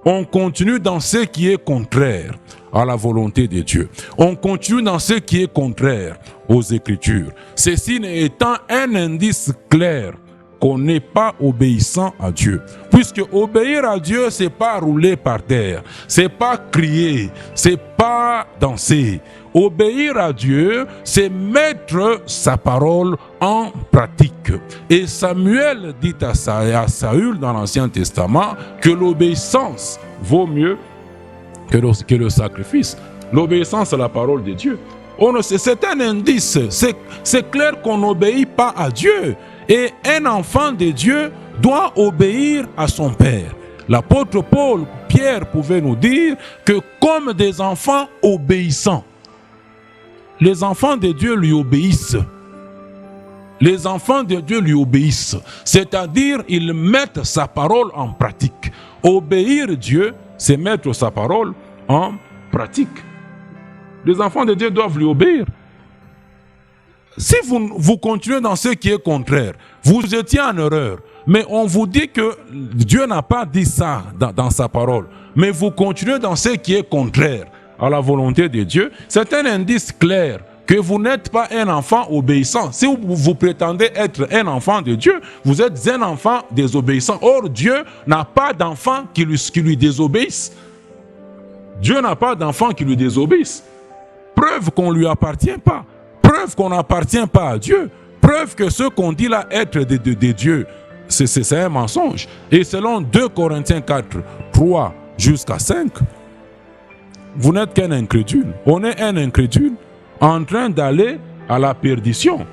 On continue dans ce qui est contraire à la volonté de Dieu. On continue dans ce qui est contraire aux Écritures. Ceci étant un indice clair qu'on n'est pas obéissant à Dieu. Puisque obéir à Dieu, c'est pas rouler par terre, c'est pas crier, c'est pas danser. Obéir à Dieu, c'est mettre sa parole en pratique. Et Samuel dit à Saül dans l'Ancien Testament que l'obéissance vaut mieux que le sacrifice. L'obéissance à la parole de Dieu. C'est un indice. C'est clair qu'on n'obéit pas à Dieu. Et un enfant de Dieu doit obéir à son père. L'apôtre Pierre pouvait nous dire que comme des enfants obéissants, les enfants de Dieu lui obéissent. Les enfants de Dieu lui obéissent. C'est-à-dire, ils mettent sa parole en pratique. Obéir Dieu, c'est mettre sa parole en pratique. Les enfants de Dieu doivent lui obéir. Si vous continuez dans ce qui est contraire, vous étiez en erreur. Mais on vous dit que Dieu n'a pas dit ça dans sa parole. Mais vous continuez dans ce qui est contraire à la volonté de Dieu. C'est un indice clair que vous n'êtes pas un enfant obéissant. Si vous prétendez être un enfant de Dieu, vous êtes un enfant désobéissant. Or, Dieu n'a pas d'enfants qui lui désobéissent. Dieu n'a pas d'enfants qui lui désobéissent. Preuve qu'on ne lui appartient pas. Preuve qu'on n'appartient pas à Dieu. Preuve que ce qu'on dit là être de Dieu, c'est un mensonge. Et selon 2 Corinthiens 4, 3 jusqu'à 5, vous n'êtes qu'un incrédule. On est un incrédule en train d'aller à la perdition.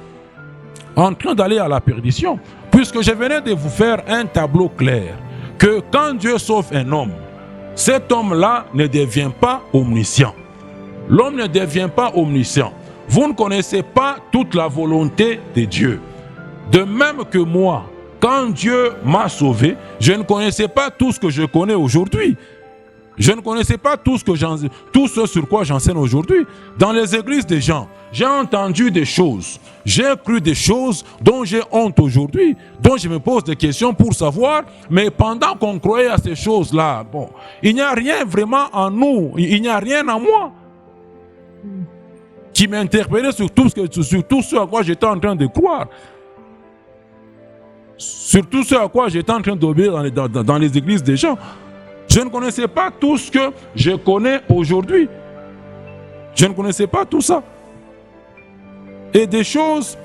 En train d'aller à la perdition. Puisque je venais de vous faire un tableau clair que quand Dieu sauve un homme, cet homme-là ne devient pas omniscient. L'homme ne devient pas omniscient. Vous ne connaissez pas toute la volonté de Dieu. De même que moi, quand Dieu m'a sauvé, je ne connaissais pas tout ce que je connais aujourd'hui. Je ne connaissais pas tout ce sur quoi j'enseigne aujourd'hui. Dans les églises des gens, j'ai entendu des choses, j'ai cru des choses dont j'ai honte aujourd'hui, dont je me pose des questions pour savoir, mais pendant qu'on croyait à ces choses-là, bon, il n'y a rien vraiment en nous, il n'y a rien en moi qui m'interpellait sur tout ce à quoi j'étais en train de croire. Sur tout ce à quoi j'étais en train d'obéir dans les églises des gens. Je ne connaissais pas tout ce que je connais aujourd'hui. Je ne connaissais pas tout ça. Et des choses,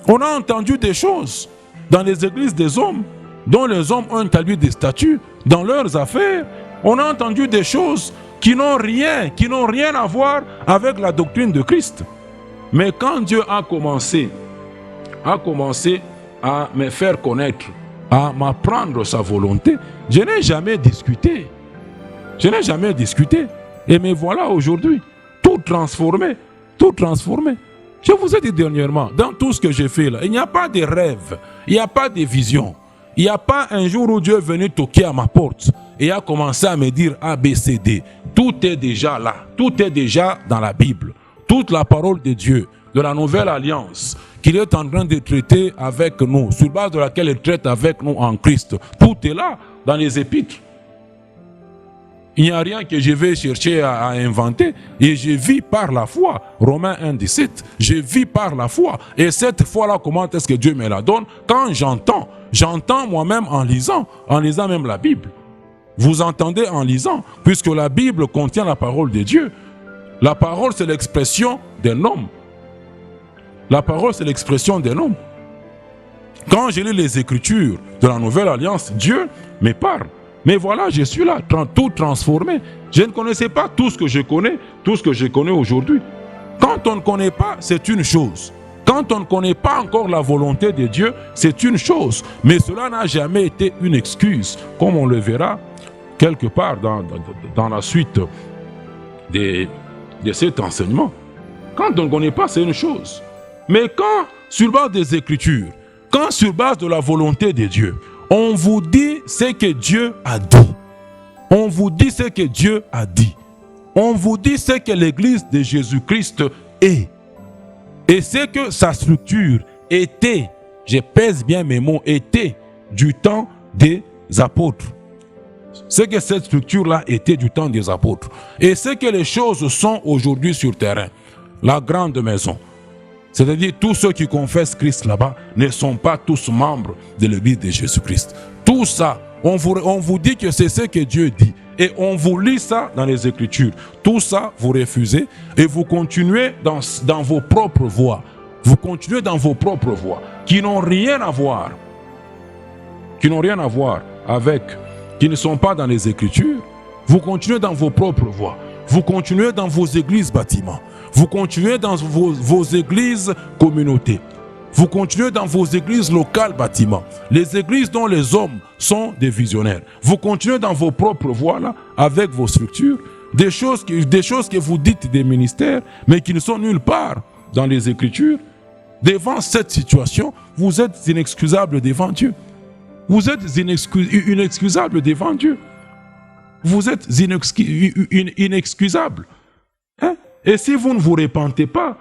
on a entendu des choses dans les églises des hommes, dont les hommes ont établi des statuts dans leurs affaires. On a entendu des choses qui n'ont rien à voir avec la doctrine de Christ. Mais quand Dieu a commencé à me faire connaître, à m'apprendre sa volonté, je n'ai jamais discuté. Je n'ai jamais discuté. Et me voilà aujourd'hui, tout transformé, tout transformé. Je vous ai dit dernièrement, dans tout ce que j'ai fait là, il n'y a pas de rêve, il n'y a pas de vision. Il n'y a pas un jour où Dieu est venu toquer à ma porte et a commencé à me dire A, B, C, D. Tout est déjà là, tout est déjà dans la Bible. Toute la parole de Dieu, de la nouvelle alliance, qu'il est en train de traiter avec nous, sur base de laquelle il traite avec nous en Christ. Tout est là, dans les épîtres. Il n'y a rien que je vais chercher à inventer. Et je vis par la foi. Romains 1, 17. Je vis par la foi. Et cette foi-là, comment est-ce que Dieu me la donne? Quand j'entends. J'entends moi-même en lisant même la Bible. Vous entendez en lisant, puisque la Bible contient la parole de Dieu. La parole, c'est l'expression d'un homme. La parole, c'est l'expression d'un homme. Quand je lis les Écritures de la Nouvelle Alliance, Dieu me parle. Mais voilà, je suis là, tout transformé. Je ne connaissais pas tout ce que je connais aujourd'hui. Quand on ne connaît pas, c'est une chose. Quand on ne connaît pas encore la volonté de Dieu, c'est une chose. Mais cela n'a jamais été une excuse, comme on le verra quelque part dans la suite de cet enseignement. Quand on ne connaît pas, c'est une chose. Mais quand, sur base des Écritures, quand sur base de la volonté de Dieu, on vous dit ce que Dieu a dit. On vous dit ce que Dieu a dit. On vous dit ce que l'Église de Jésus-Christ est. Et c'est que sa structure était, je pèse bien mes mots, était du temps des apôtres. C'est que cette structure-là était du temps des apôtres. Et c'est que les choses sont aujourd'hui sur terrain. La grande maison. C'est-à-dire tous ceux qui confessent Christ là-bas ne sont pas tous membres de l'Église de Jésus-Christ. Tout ça, on vous dit que c'est ce que Dieu dit. Et on vous lit ça dans les Écritures. Tout ça, vous refusez et vous continuez dans vos propres voies. Vous continuez dans vos propres voies qui n'ont rien à voir. Qui n'ont rien à voir avec, qui ne sont pas dans les Écritures. Vous continuez dans vos propres voies. Vous continuez dans vos églises bâtiments. Vous continuez dans vos églises communautés. Vous continuez dans vos églises locales bâtiments. Les églises dont les hommes sont des visionnaires. Vous continuez dans vos propres voies là, avec vos structures. Des choses que vous dites des ministères, mais qui ne sont nulle part dans les Écritures. Devant cette situation, vous êtes inexcusable devant Dieu. Vous êtes inexcusable devant Dieu. Vous êtes inexcusable. Hein? Et si vous ne vous repentez pas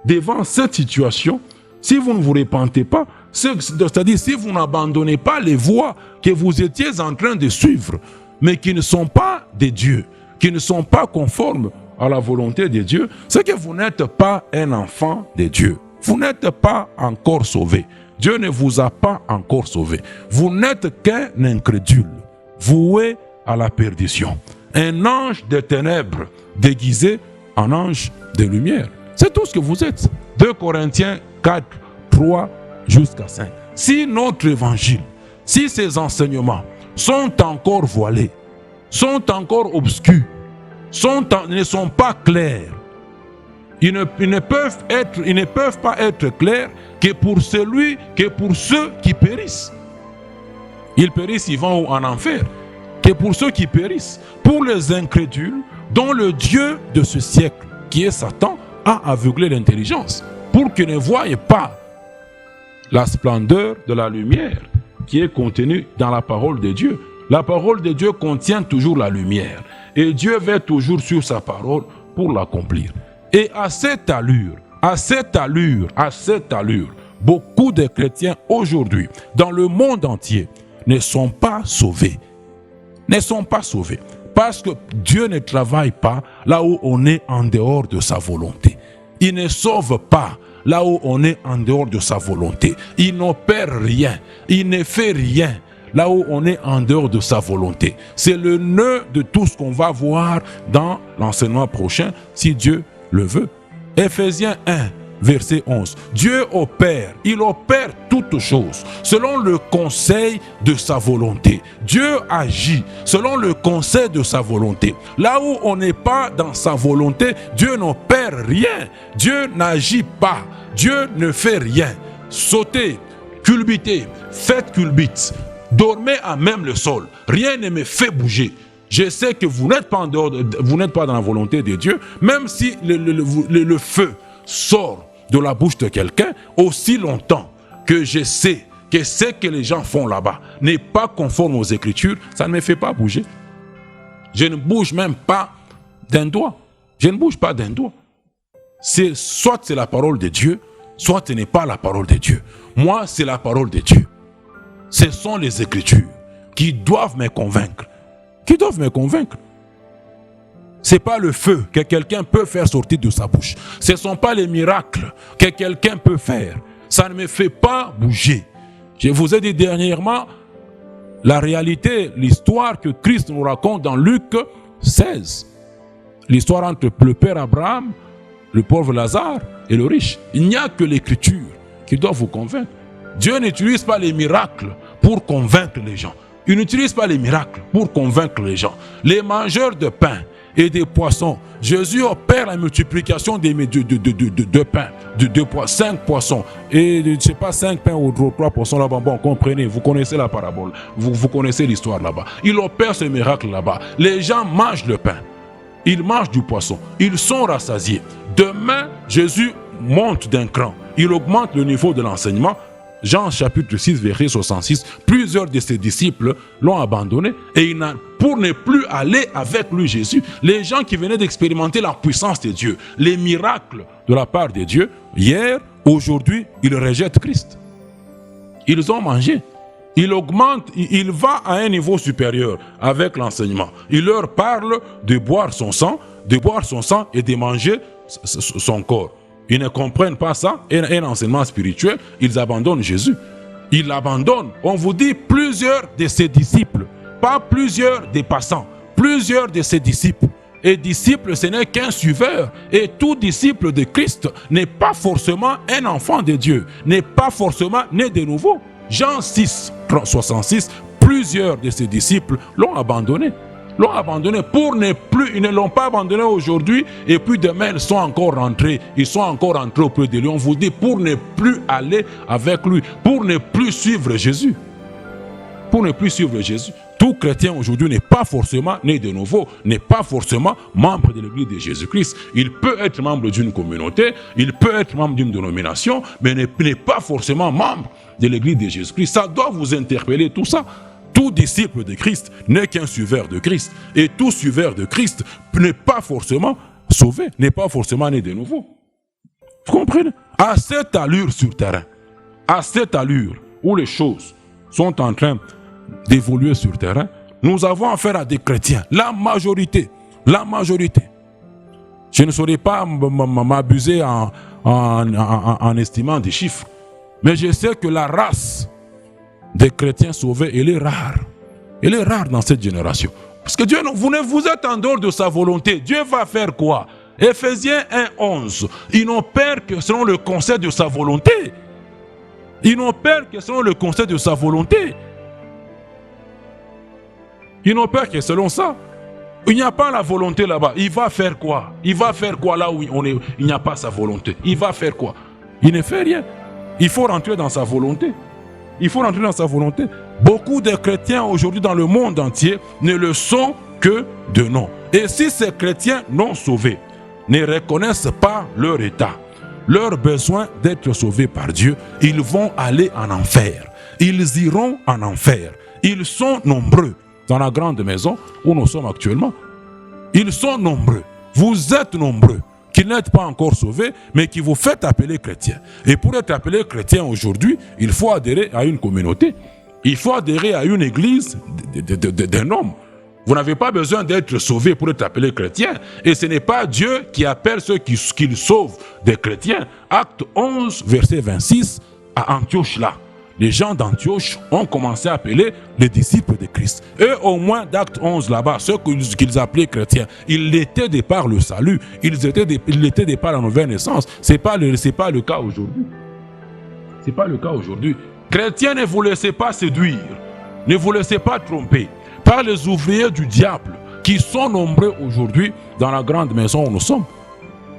devant cette situation, si vous ne vous repentez pas, c'est-à-dire si vous n'abandonnez pas les voies que vous étiez en train de suivre, mais qui ne sont pas de Dieu, qui ne sont pas conformes à la volonté de Dieu, c'est que vous n'êtes pas un enfant de Dieu. Vous n'êtes pas encore sauvé. Dieu ne vous a pas encore sauvé. Vous n'êtes qu'un incrédule, voué à la perdition. Un ange des ténèbres déguisé en ange de lumière. C'est tout ce que vous êtes. 2 Corinthiens 4, 3 jusqu'à 5. Si notre évangile, si ces enseignements sont encore voilés, sont encore obscurs, ne sont pas clairs, ils ne peuvent pas être clairs que pour ceux qui périssent. Ils périssent, ils vont en enfer. Que pour ceux qui périssent, pour les incrédules, dont le Dieu de ce siècle, qui est Satan, a aveuglé l'intelligence, pour qu'ils ne voient pas la splendeur de la lumière qui est contenue dans la parole de Dieu. La parole de Dieu contient toujours la lumière. Et Dieu veille toujours sur sa parole pour l'accomplir. Et à cette allure, beaucoup de chrétiens aujourd'hui, dans le monde entier, ne sont pas sauvés. Ne sont pas sauvés. Parce que Dieu ne travaille pas là où on est en dehors de sa volonté. Il ne sauve pas là où on est en dehors de sa volonté. Il n'opère rien. Il ne fait rien là où on est en dehors de sa volonté. C'est le nœud de tout ce qu'on va voir dans l'enseignement prochain, si Dieu le veut. Éphésiens 1, verset 11. Dieu opère, il opère toutes choses selon le conseil de sa volonté. Dieu agit selon le conseil de sa volonté. Là où on n'est pas dans sa volonté, Dieu n'opère rien. Dieu n'agit pas. Dieu ne fait rien. Sauter, culbutez, faites culbute, dormez à même le sol, rien ne me fait bouger. Je sais que vous n'êtes pas en dehors, vous n'êtes pas dans la volonté de Dieu, même si le feu sort de la bouche de quelqu'un, aussi longtemps que je sais que ce que les gens font là-bas n'est pas conforme aux Écritures, ça ne me fait pas bouger. Je ne bouge même pas d'un doigt. Je ne bouge pas d'un doigt. Soit c'est la parole de Dieu, soit ce n'est pas la parole de Dieu. Moi, c'est la parole de Dieu. Ce sont les Écritures qui doivent me convaincre. Qui doivent me convaincre. Ce n'est pas le feu que quelqu'un peut faire sortir de sa bouche. Ce ne sont pas les miracles que quelqu'un peut faire. Ça ne me fait pas bouger. Je vous ai dit dernièrement, la réalité, l'histoire que Christ nous raconte dans Luc 16. L'histoire entre le père Abraham, le pauvre Lazare et le riche. Il n'y a que l'Écriture qui doit vous convaincre. Dieu n'utilise pas les miracles pour convaincre les gens. Il n'utilise pas les miracles pour convaincre les gens. Les mangeurs de pain et des poissons, Jésus opère la multiplication de pain, de 5 poissons. Et je ne sais pas, 5 pains ou 3 poissons là-bas. Bon, comprenez, vous connaissez la parabole, vous connaissez l'histoire là-bas. Il opère ce miracle là-bas. Les gens mangent le pain, ils mangent du poisson, ils sont rassasiés. Demain, Jésus monte d'un cran, il augmente le niveau de l'enseignement. Jean chapitre 6 verset 66, plusieurs de ses disciples l'ont abandonné et pour ne plus aller avec lui Jésus. Les gens qui venaient d'expérimenter la puissance de Dieu, les miracles de la part de Dieu, hier, aujourd'hui, ils rejettent Christ. Ils ont mangé. Il augmente, il va à un niveau supérieur avec l'enseignement. Il leur parle de boire son sang et de manger son corps. Ils ne comprennent pas ça, un enseignement spirituel, ils abandonnent Jésus. Ils l'abandonnent. On vous dit plusieurs de ses disciples, pas plusieurs des passants, plusieurs de ses disciples. Et disciple, ce n'est qu'un suiveur. Et tout disciple de Christ n'est pas forcément un enfant de Dieu, n'est pas forcément né de nouveau. Jean 6, 66, plusieurs de ses disciples l'ont abandonné. L'ont abandonné pour ne plus, ils ne l'ont pas abandonné aujourd'hui et puis demain ils sont encore rentrés auprès de lui. On vous dit pour ne plus aller avec lui, pour ne plus suivre Jésus. Pour ne plus suivre Jésus. Tout chrétien aujourd'hui n'est pas forcément né de nouveau, n'est pas forcément membre de l'église de Jésus-Christ. Il peut être membre d'une communauté, il peut être membre d'une dénomination, mais n'est pas forcément membre de l'église de Jésus-Christ. Ça doit vous interpeller tout ça. Tout disciple de Christ n'est qu'un suiveur de Christ. Et tout suiveur de Christ n'est pas forcément sauvé, n'est pas forcément né de nouveau. Vous comprenez? À cette allure sur terrain, à cette allure où les choses sont en train d'évoluer sur terrain, nous avons affaire à des chrétiens. La majorité. Je ne saurais pas m'abuser en estimant des chiffres. Mais je sais que la race des chrétiens sauvés, elle est rare. Elle est rare dans cette génération. Parce que Dieu, vous êtes en dehors de sa volonté. Dieu va faire quoi? Éphésiens 1:11. Il n'opère que selon le conseil de sa volonté. Il n'opère que selon le conseil de sa volonté. Il n'opère que selon ça. Il n'y a pas la volonté là-bas. Il va faire quoi? Il va faire quoi là où il n'y a pas sa volonté? Il va faire quoi? Il ne fait rien. Il faut rentrer dans sa volonté. Il faut rentrer dans sa volonté. Beaucoup de chrétiens aujourd'hui dans le monde entier ne le sont que de nom. Et si ces chrétiens non sauvés ne reconnaissent pas leur état, leur besoin d'être sauvés par Dieu, ils vont aller en enfer. Ils iront en enfer. Ils sont nombreux dans la grande maison où nous sommes actuellement. Ils sont nombreux. Vous êtes nombreux qui n'êtes pas encore sauvés, mais qui vous faites appeler chrétien. Et pour être appelé chrétien aujourd'hui, il faut adhérer à une communauté. Il faut adhérer à une église d'un homme. Vous n'avez pas besoin d'être sauvé pour être appelé chrétien. Et ce n'est pas Dieu qui appelle ceux qu'il sauve des chrétiens. Acte 11, verset 26, à Antioche là. Les gens d'Antioche ont commencé à appeler les disciples de Christ. Eux, au moins d'Acte 11 là-bas, ceux qu'ils appelaient chrétiens, ils l'étaient de par le salut, ils l'étaient de par la nouvelle naissance. Ce n'est pas le cas aujourd'hui. Ce n'est pas le cas aujourd'hui. Chrétiens, ne vous laissez pas séduire, ne vous laissez pas tromper par les ouvriers du diable qui sont nombreux aujourd'hui dans la grande maison où nous sommes,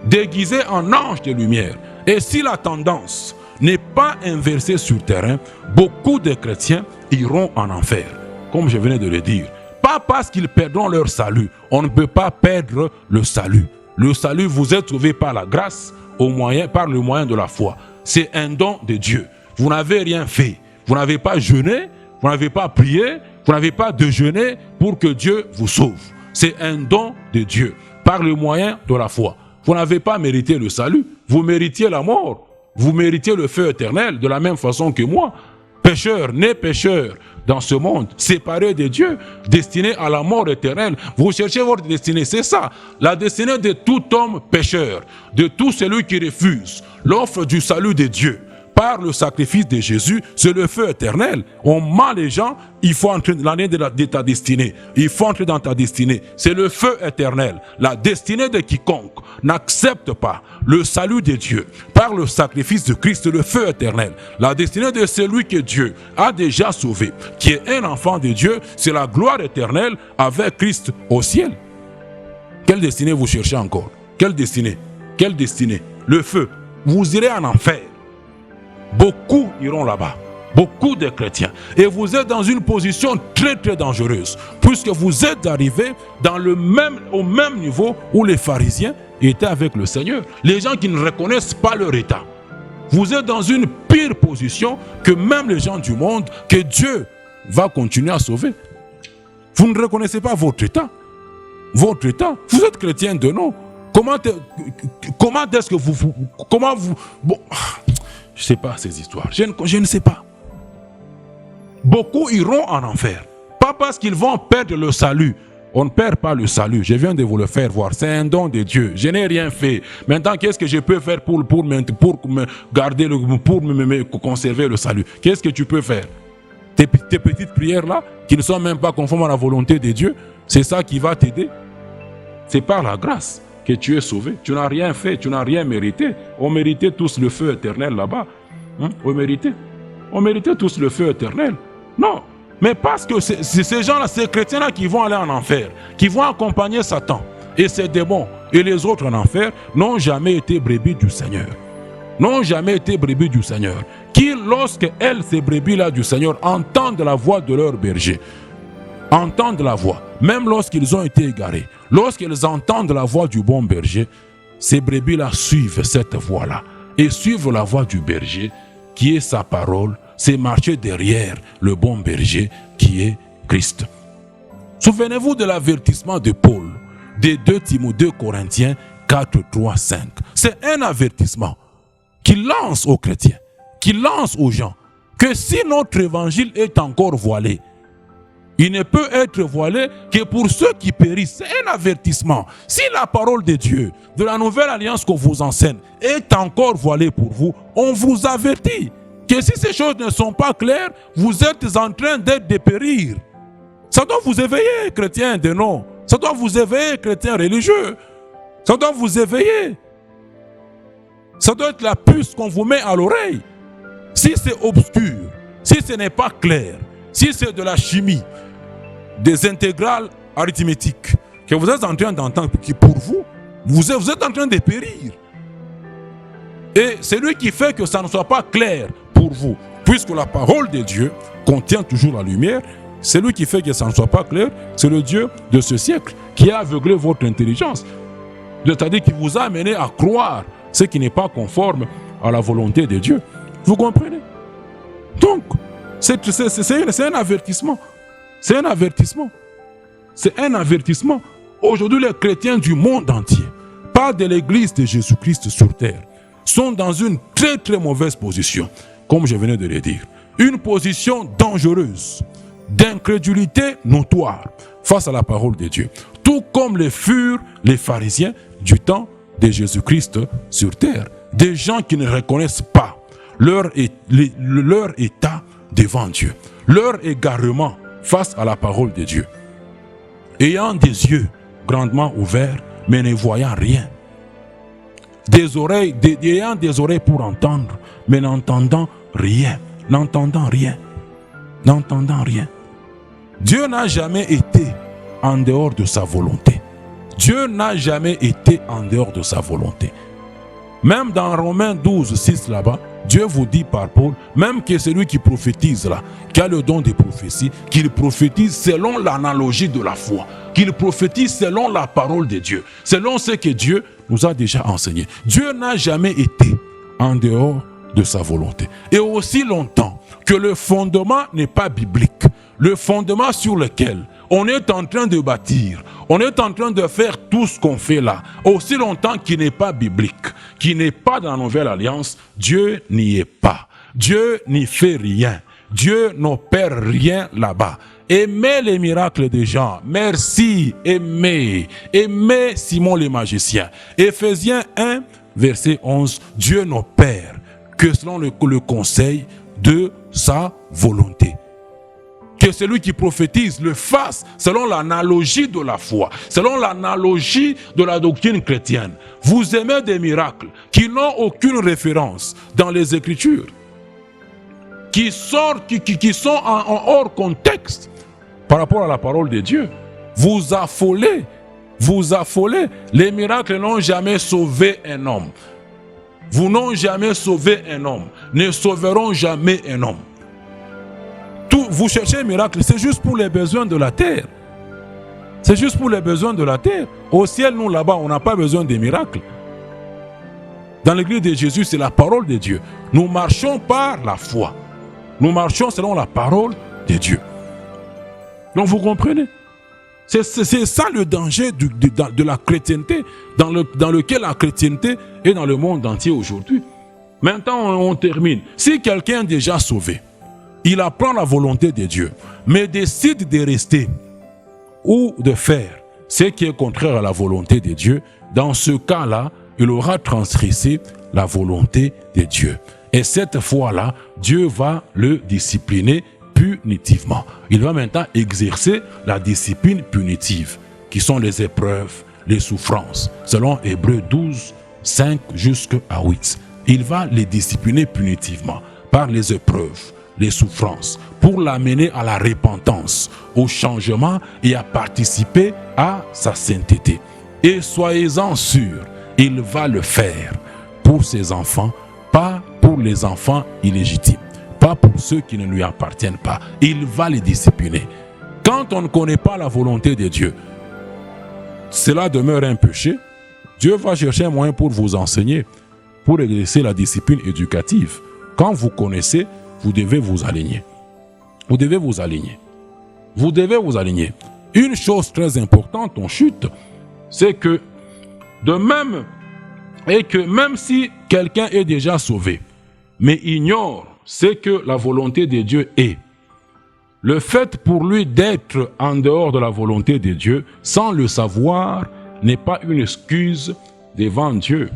déguisés en anges de lumière. Et si la tendance n'est pas inversée sur terrain, beaucoup de chrétiens iront en enfer. Comme je venais de le dire. Pas parce qu'ils perdront leur salut. On ne peut pas perdre le salut. Le salut, vous êtes sauvé par la grâce, par le moyen de la foi. C'est un don de Dieu. Vous n'avez rien fait. Vous n'avez pas jeûné, vous n'avez pas prié, vous n'avez pas déjeuné pour que Dieu vous sauve. C'est un don de Dieu, par le moyen de la foi. Vous n'avez pas mérité le salut, vous méritiez la mort. Vous méritez le feu éternel de la même façon que moi. Pécheur, né pécheur dans ce monde, séparé de Dieu, destiné à la mort éternelle. Vous cherchez votre destinée, c'est ça. La destinée de tout homme pécheur, de tout celui qui refuse l'offre du salut de Dieu par le sacrifice de Jésus, c'est le feu éternel. On ment les gens, il faut entrer dans l'année de ta destinée. Il faut entrer dans ta destinée. C'est le feu éternel. La destinée de quiconque n'accepte pas le salut de Dieu par le sacrifice de Christ, le feu éternel. La destinée de celui que Dieu a déjà sauvé, qui est un enfant de Dieu, c'est la gloire éternelle avec Christ au ciel. Quelle destinée vous cherchez encore? Quelle destinée? Quelle destinée? Le feu. Vous irez en enfer. Beaucoup iront là-bas. Beaucoup de chrétiens. Et vous êtes dans une position très très dangereuse. Puisque vous êtes arrivés au même niveau où les pharisiens étaient avec le Seigneur. Les gens qui ne reconnaissent pas leur état. Vous êtes dans une pire position que même les gens du monde que Dieu va continuer à sauver. Vous ne reconnaissez pas votre état. Votre état. Vous êtes chrétien de nom. Comment est-ce que vous... Bon... Je ne sais pas ces histoires. Je ne sais pas. Beaucoup iront en enfer. Pas parce qu'ils vont perdre le salut. On ne perd pas le salut. Je viens de vous le faire voir. C'est un don de Dieu. Je n'ai rien fait. Maintenant, qu'est-ce que je peux faire pour me garder, pour me conserver le salut? Qu'est-ce que tu peux faire? Tes petites prières-là, qui ne sont même pas conformes à la volonté de Dieu, c'est ça qui va t'aider. C'est par la grâce que tu es sauvé. Tu n'as rien fait, tu n'as rien mérité. On méritait tous le feu éternel là-bas. On méritait tous le feu éternel. Non, mais parce que c'est ces gens-là, ces chrétiens-là qui vont aller en enfer, qui vont accompagner Satan et ses démons et les autres en enfer, n'ont jamais été brebis du Seigneur. N'ont jamais été brebis du Seigneur. Qui, lorsque elles, ces brebis-là du Seigneur, entendent la voix de leur berger, entendent la voix, même lorsqu'ils ont été égarés, lorsqu'ils entendent la voix du bon berger, ces brebis-là suivent cette voix-là et suivent la voix du berger qui est sa parole, c'est marcher derrière le bon berger qui est Christ. Souvenez-vous de l'avertissement de Paul, des 2 Corinthiens 4, 3, 5. C'est un avertissement qu'il lance aux chrétiens, qu'il lance aux gens, que si notre évangile est encore voilé, il ne peut être voilé que pour ceux qui périssent. C'est un avertissement. Si la parole de Dieu, de la nouvelle alliance qu'on vous enseigne, est encore voilée pour vous, on vous avertit que si ces choses ne sont pas claires, vous êtes en train de périr. Ça doit vous éveiller, chrétiens de nom. Ça doit vous éveiller, chrétiens religieux. Ça doit vous éveiller. Ça doit être la puce qu'on vous met à l'oreille. Si c'est obscur, si ce n'est pas clair, si c'est de la chimie, des intégrales arithmétiques que vous êtes en train d'entendre, qui pour vous, vous êtes en train de périr. Et c'est lui qui fait que ça ne soit pas clair pour vous, puisque la parole de Dieu contient toujours la lumière. C'est lui qui fait que ça ne soit pas clair, c'est le Dieu de ce siècle qui a aveuglé votre intelligence. C'est-à-dire qui vous a amené à croire ce qui n'est pas conforme à la volonté de Dieu. Vous comprenez? Donc, c'est un avertissement. C'est un avertissement. C'est un avertissement. Aujourd'hui, les chrétiens du monde entier, pas de l'église de Jésus-Christ sur terre, sont dans une très très mauvaise position, comme je venais de le dire. Une position dangereuse, d'incrédulité notoire face à la parole de Dieu. Tout comme le furent les pharisiens du temps de Jésus-Christ sur terre. Des gens qui ne reconnaissent pas leur état devant Dieu, leur égarement face à la parole de Dieu. Ayant des yeux grandement ouverts, mais ne voyant rien. Ayant des oreilles pour entendre, mais n'entendant rien. N'entendant rien. N'entendant rien. Dieu n'a jamais été en dehors de sa volonté. Dieu n'a jamais été en dehors de sa volonté. Même dans Romains 12, 6 là-bas, Dieu vous dit par Paul, même que celui qui prophétise là, qui a le don de prophétie, qu'il prophétise selon l'analogie de la foi, qu'il prophétise selon la parole de Dieu, selon ce que Dieu nous a déjà enseigné. Dieu n'a jamais été en dehors de sa volonté. Et aussi longtemps que le fondement n'est pas biblique, le fondement sur lequel on est en train de bâtir, on est en train de faire tout ce qu'on fait là, aussi longtemps qu'il n'est pas biblique, qu'il n'est pas dans la nouvelle alliance, Dieu n'y est pas. Dieu n'y fait rien. Dieu n'opère rien là-bas. Aimez les miracles des gens. Merci. Aimez. Aimez Simon le magicien. Éphésiens 1, verset 11. Dieu n'opère que selon le conseil de sa volonté. Que celui qui prophétise le fasse selon l'analogie de la foi, selon l'analogie de la doctrine chrétienne. Vous aimez des miracles qui n'ont aucune référence dans les Écritures, qui sont en hors contexte par rapport à la parole de Dieu. Vous affolez. Les miracles n'ont jamais sauvé un homme. Vous n'ont jamais sauvé un homme, ne sauveront jamais un homme. Vous cherchez un miracle, c'est juste pour les besoins de la terre. C'est juste pour les besoins de la terre. Au ciel, nous là-bas, on n'a pas besoin de miracles. Dans l'église de Jésus, c'est la parole de Dieu. Nous marchons par la foi. Nous marchons selon la parole de Dieu. Donc vous comprenez? C'est ça le danger de la chrétienté, dans lequel la chrétienté est dans le monde entier aujourd'hui. Maintenant, on termine. Si quelqu'un est déjà sauvé, il apprend la volonté de Dieu, mais décide de rester ou de faire ce qui est contraire à la volonté de Dieu, dans ce cas-là, il aura transgressé la volonté de Dieu. Et cette fois-là, Dieu va le discipliner punitivement. Il va maintenant exercer la discipline punitive, qui sont les épreuves, les souffrances, selon Hébreux 12, 5 jusqu'à 8. Il va les discipliner punitivement par les épreuves, les souffrances, pour l'amener à la repentance, au changement et à participer à sa sainteté. Et soyez-en sûrs, il va le faire pour ses enfants, pas pour les enfants illégitimes, pas pour ceux qui ne lui appartiennent pas. Il va les discipliner. Quand on ne connaît pas la volonté de Dieu, cela demeure un péché. Dieu va chercher un moyen pour vous enseigner, pour exercer la discipline éducative. Quand vous connaissez, vous devez vous aligner. Vous devez vous aligner. Vous devez vous aligner. Une chose très importante en chute, c'est que même si quelqu'un est déjà sauvé, mais ignore ce que la volonté de Dieu est, le fait pour lui d'être en dehors de la volonté de Dieu, sans le savoir, n'est pas une excuse devant Dieu.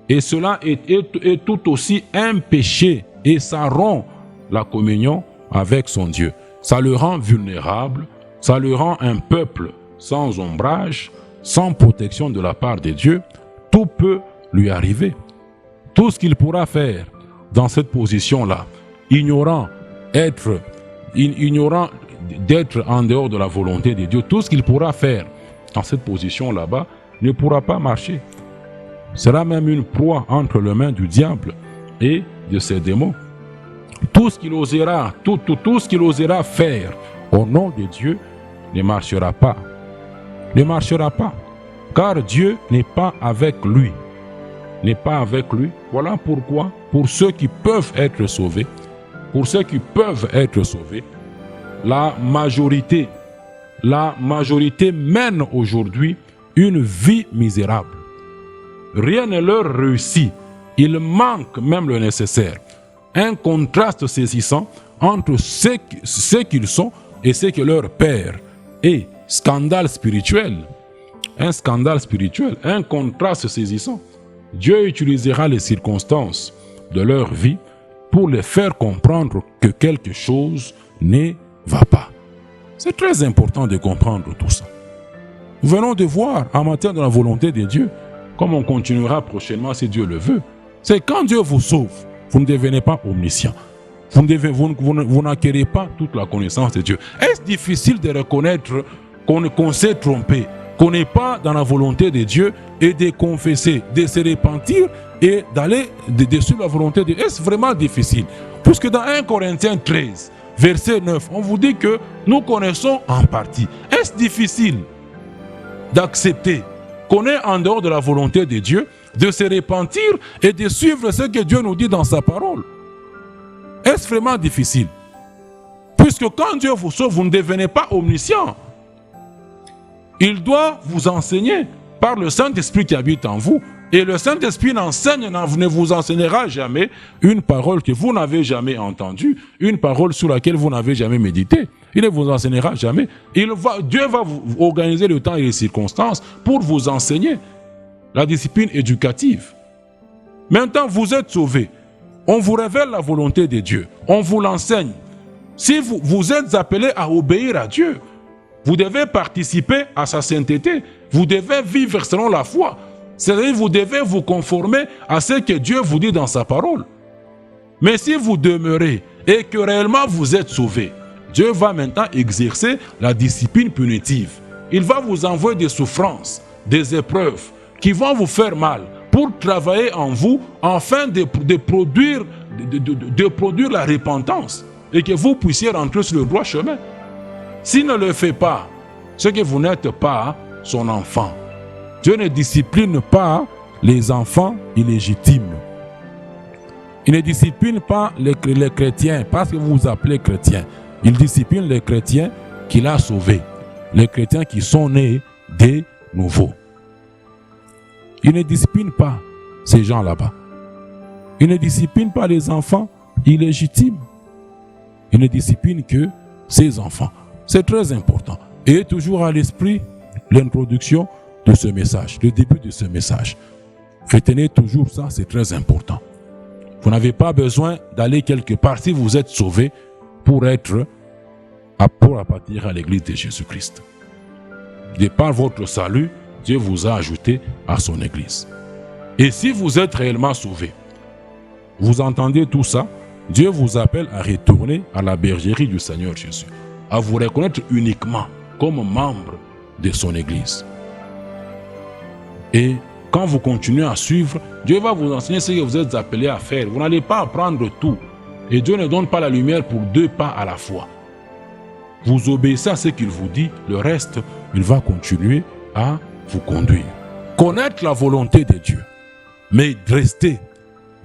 Et cela est tout aussi un péché. Et ça rompt la communion avec son Dieu. Ça le rend vulnérable, ça le rend un peuple sans ombrage, sans protection de la part de Dieu. Tout peut lui arriver. Tout ce qu'il pourra faire dans cette position-là, ignorant d'être en dehors de la volonté de Dieu, tout ce qu'il pourra faire dans cette position là-bas ne pourra pas marcher. Sera même une proie entre les mains du diable et de ses démons. Tout ce qu'il osera, tout ce qu'il osera faire au nom de Dieu ne marchera pas. Ne marchera pas. Car Dieu n'est pas avec lui. N'est pas avec lui. Voilà pourquoi, pour ceux qui peuvent être sauvés, la majorité mène aujourd'hui une vie misérable. Rien ne leur réussit. Il manque même le nécessaire. Un contraste saisissant entre ce qu'ils sont et ce que leur père est. Scandale spirituel. Un scandale spirituel. Un contraste saisissant. Dieu utilisera les circonstances de leur vie pour les faire comprendre que quelque chose ne va pas. C'est très important de comprendre tout ça. Nous venons de voir en matière de la volonté de Dieu, comme on continuera prochainement si Dieu le veut. C'est quand Dieu vous sauve, vous ne devenez pas omniscient. Vous n'acquérez pas toute la connaissance de Dieu. Est-ce difficile de reconnaître qu'on s'est trompé? qu'on n'est pas dans la volonté de Dieu et de confesser, de se repentir et d'aller de suivre la volonté de Dieu. Est-ce vraiment difficile? Puisque dans 1 Corinthiens 13, verset 9, on vous dit que nous connaissons en partie. Est-ce difficile d'accepter qu'on est en dehors de la volonté de Dieu, de se repentir et de suivre ce que Dieu nous dit dans sa parole? Est-ce vraiment difficile? Puisque quand Dieu vous sauve, vous ne devenez pas omniscient. Il doit vous enseigner par le Saint-Esprit qui habite en vous. Et le Saint-Esprit ne vous enseignera jamais une parole que vous n'avez jamais entendue, une parole sur laquelle vous n'avez jamais médité. Il ne vous enseignera jamais. Dieu va vous organiser le temps et les circonstances pour vous enseigner la discipline éducative. Maintenant, vous êtes sauvés. On vous révèle la volonté de Dieu. On vous l'enseigne. Si vous êtes appelés à obéir à Dieu, vous devez participer à sa sainteté. Vous devez vivre selon la foi. C'est-à-dire vous devez vous conformer à ce que Dieu vous dit dans sa parole. Mais si vous demeurez et que réellement vous êtes sauvés, Dieu va maintenant exercer la discipline punitive. Il va vous envoyer des souffrances, des épreuves qui vont vous faire mal pour travailler en vous afin de produire la repentance et que vous puissiez rentrer sur le droit chemin. S'il ne le fait pas, c'est que vous n'êtes pas son enfant. Dieu ne discipline pas les enfants illégitimes. Il ne discipline pas les chrétiens parce que vous vous appelez chrétiens. Il discipline les chrétiens qu'il a sauvés. Les chrétiens qui sont nés de nouveau. Il ne discipline pas ces gens là-bas. Il ne discipline pas les enfants illégitimes. Il ne discipline que ses enfants. C'est très important. Et toujours à l'esprit l'introduction de ce message, le début de ce message. Retenez toujours ça, c'est très important. Vous n'avez pas besoin d'aller quelque part si vous êtes sauvé pour appartenir à l'église de Jésus-Christ. De par votre salut, Dieu vous a ajouté à son église. Et si vous êtes réellement sauvé, vous entendez tout ça, Dieu vous appelle à retourner à la bergerie du Seigneur Jésus, à vous reconnaître uniquement comme membre de son église. Et quand vous continuez à suivre, Dieu va vous enseigner ce que vous êtes appelés à faire. Vous n'allez pas apprendre tout. Et Dieu ne donne pas la lumière pour 2 pas à la fois. Vous obéissez à ce qu'il vous dit, le reste, il va continuer à vous conduire. Connaître la volonté de Dieu, mais rester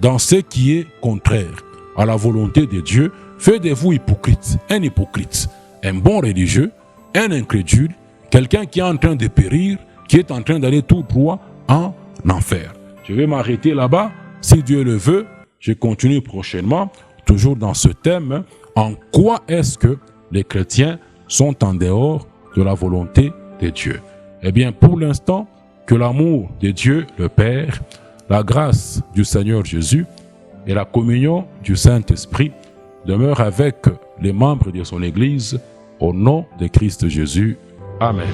dans ce qui est contraire à la volonté de Dieu, fait de vous hypocrite, un bon religieux, un incrédule, quelqu'un qui est en train de périr, qui est en train d'aller tout droit en enfer. Je vais m'arrêter là-bas. Si Dieu le veut, je continue prochainement, toujours dans ce thème. En quoi est-ce que les chrétiens sont en dehors de la volonté de Dieu? Eh bien, pour l'instant, que l'amour de Dieu, le Père, la grâce du Seigneur Jésus et la communion du Saint-Esprit demeurent avec les membres de son Église au nom de Christ Jésus. Amen.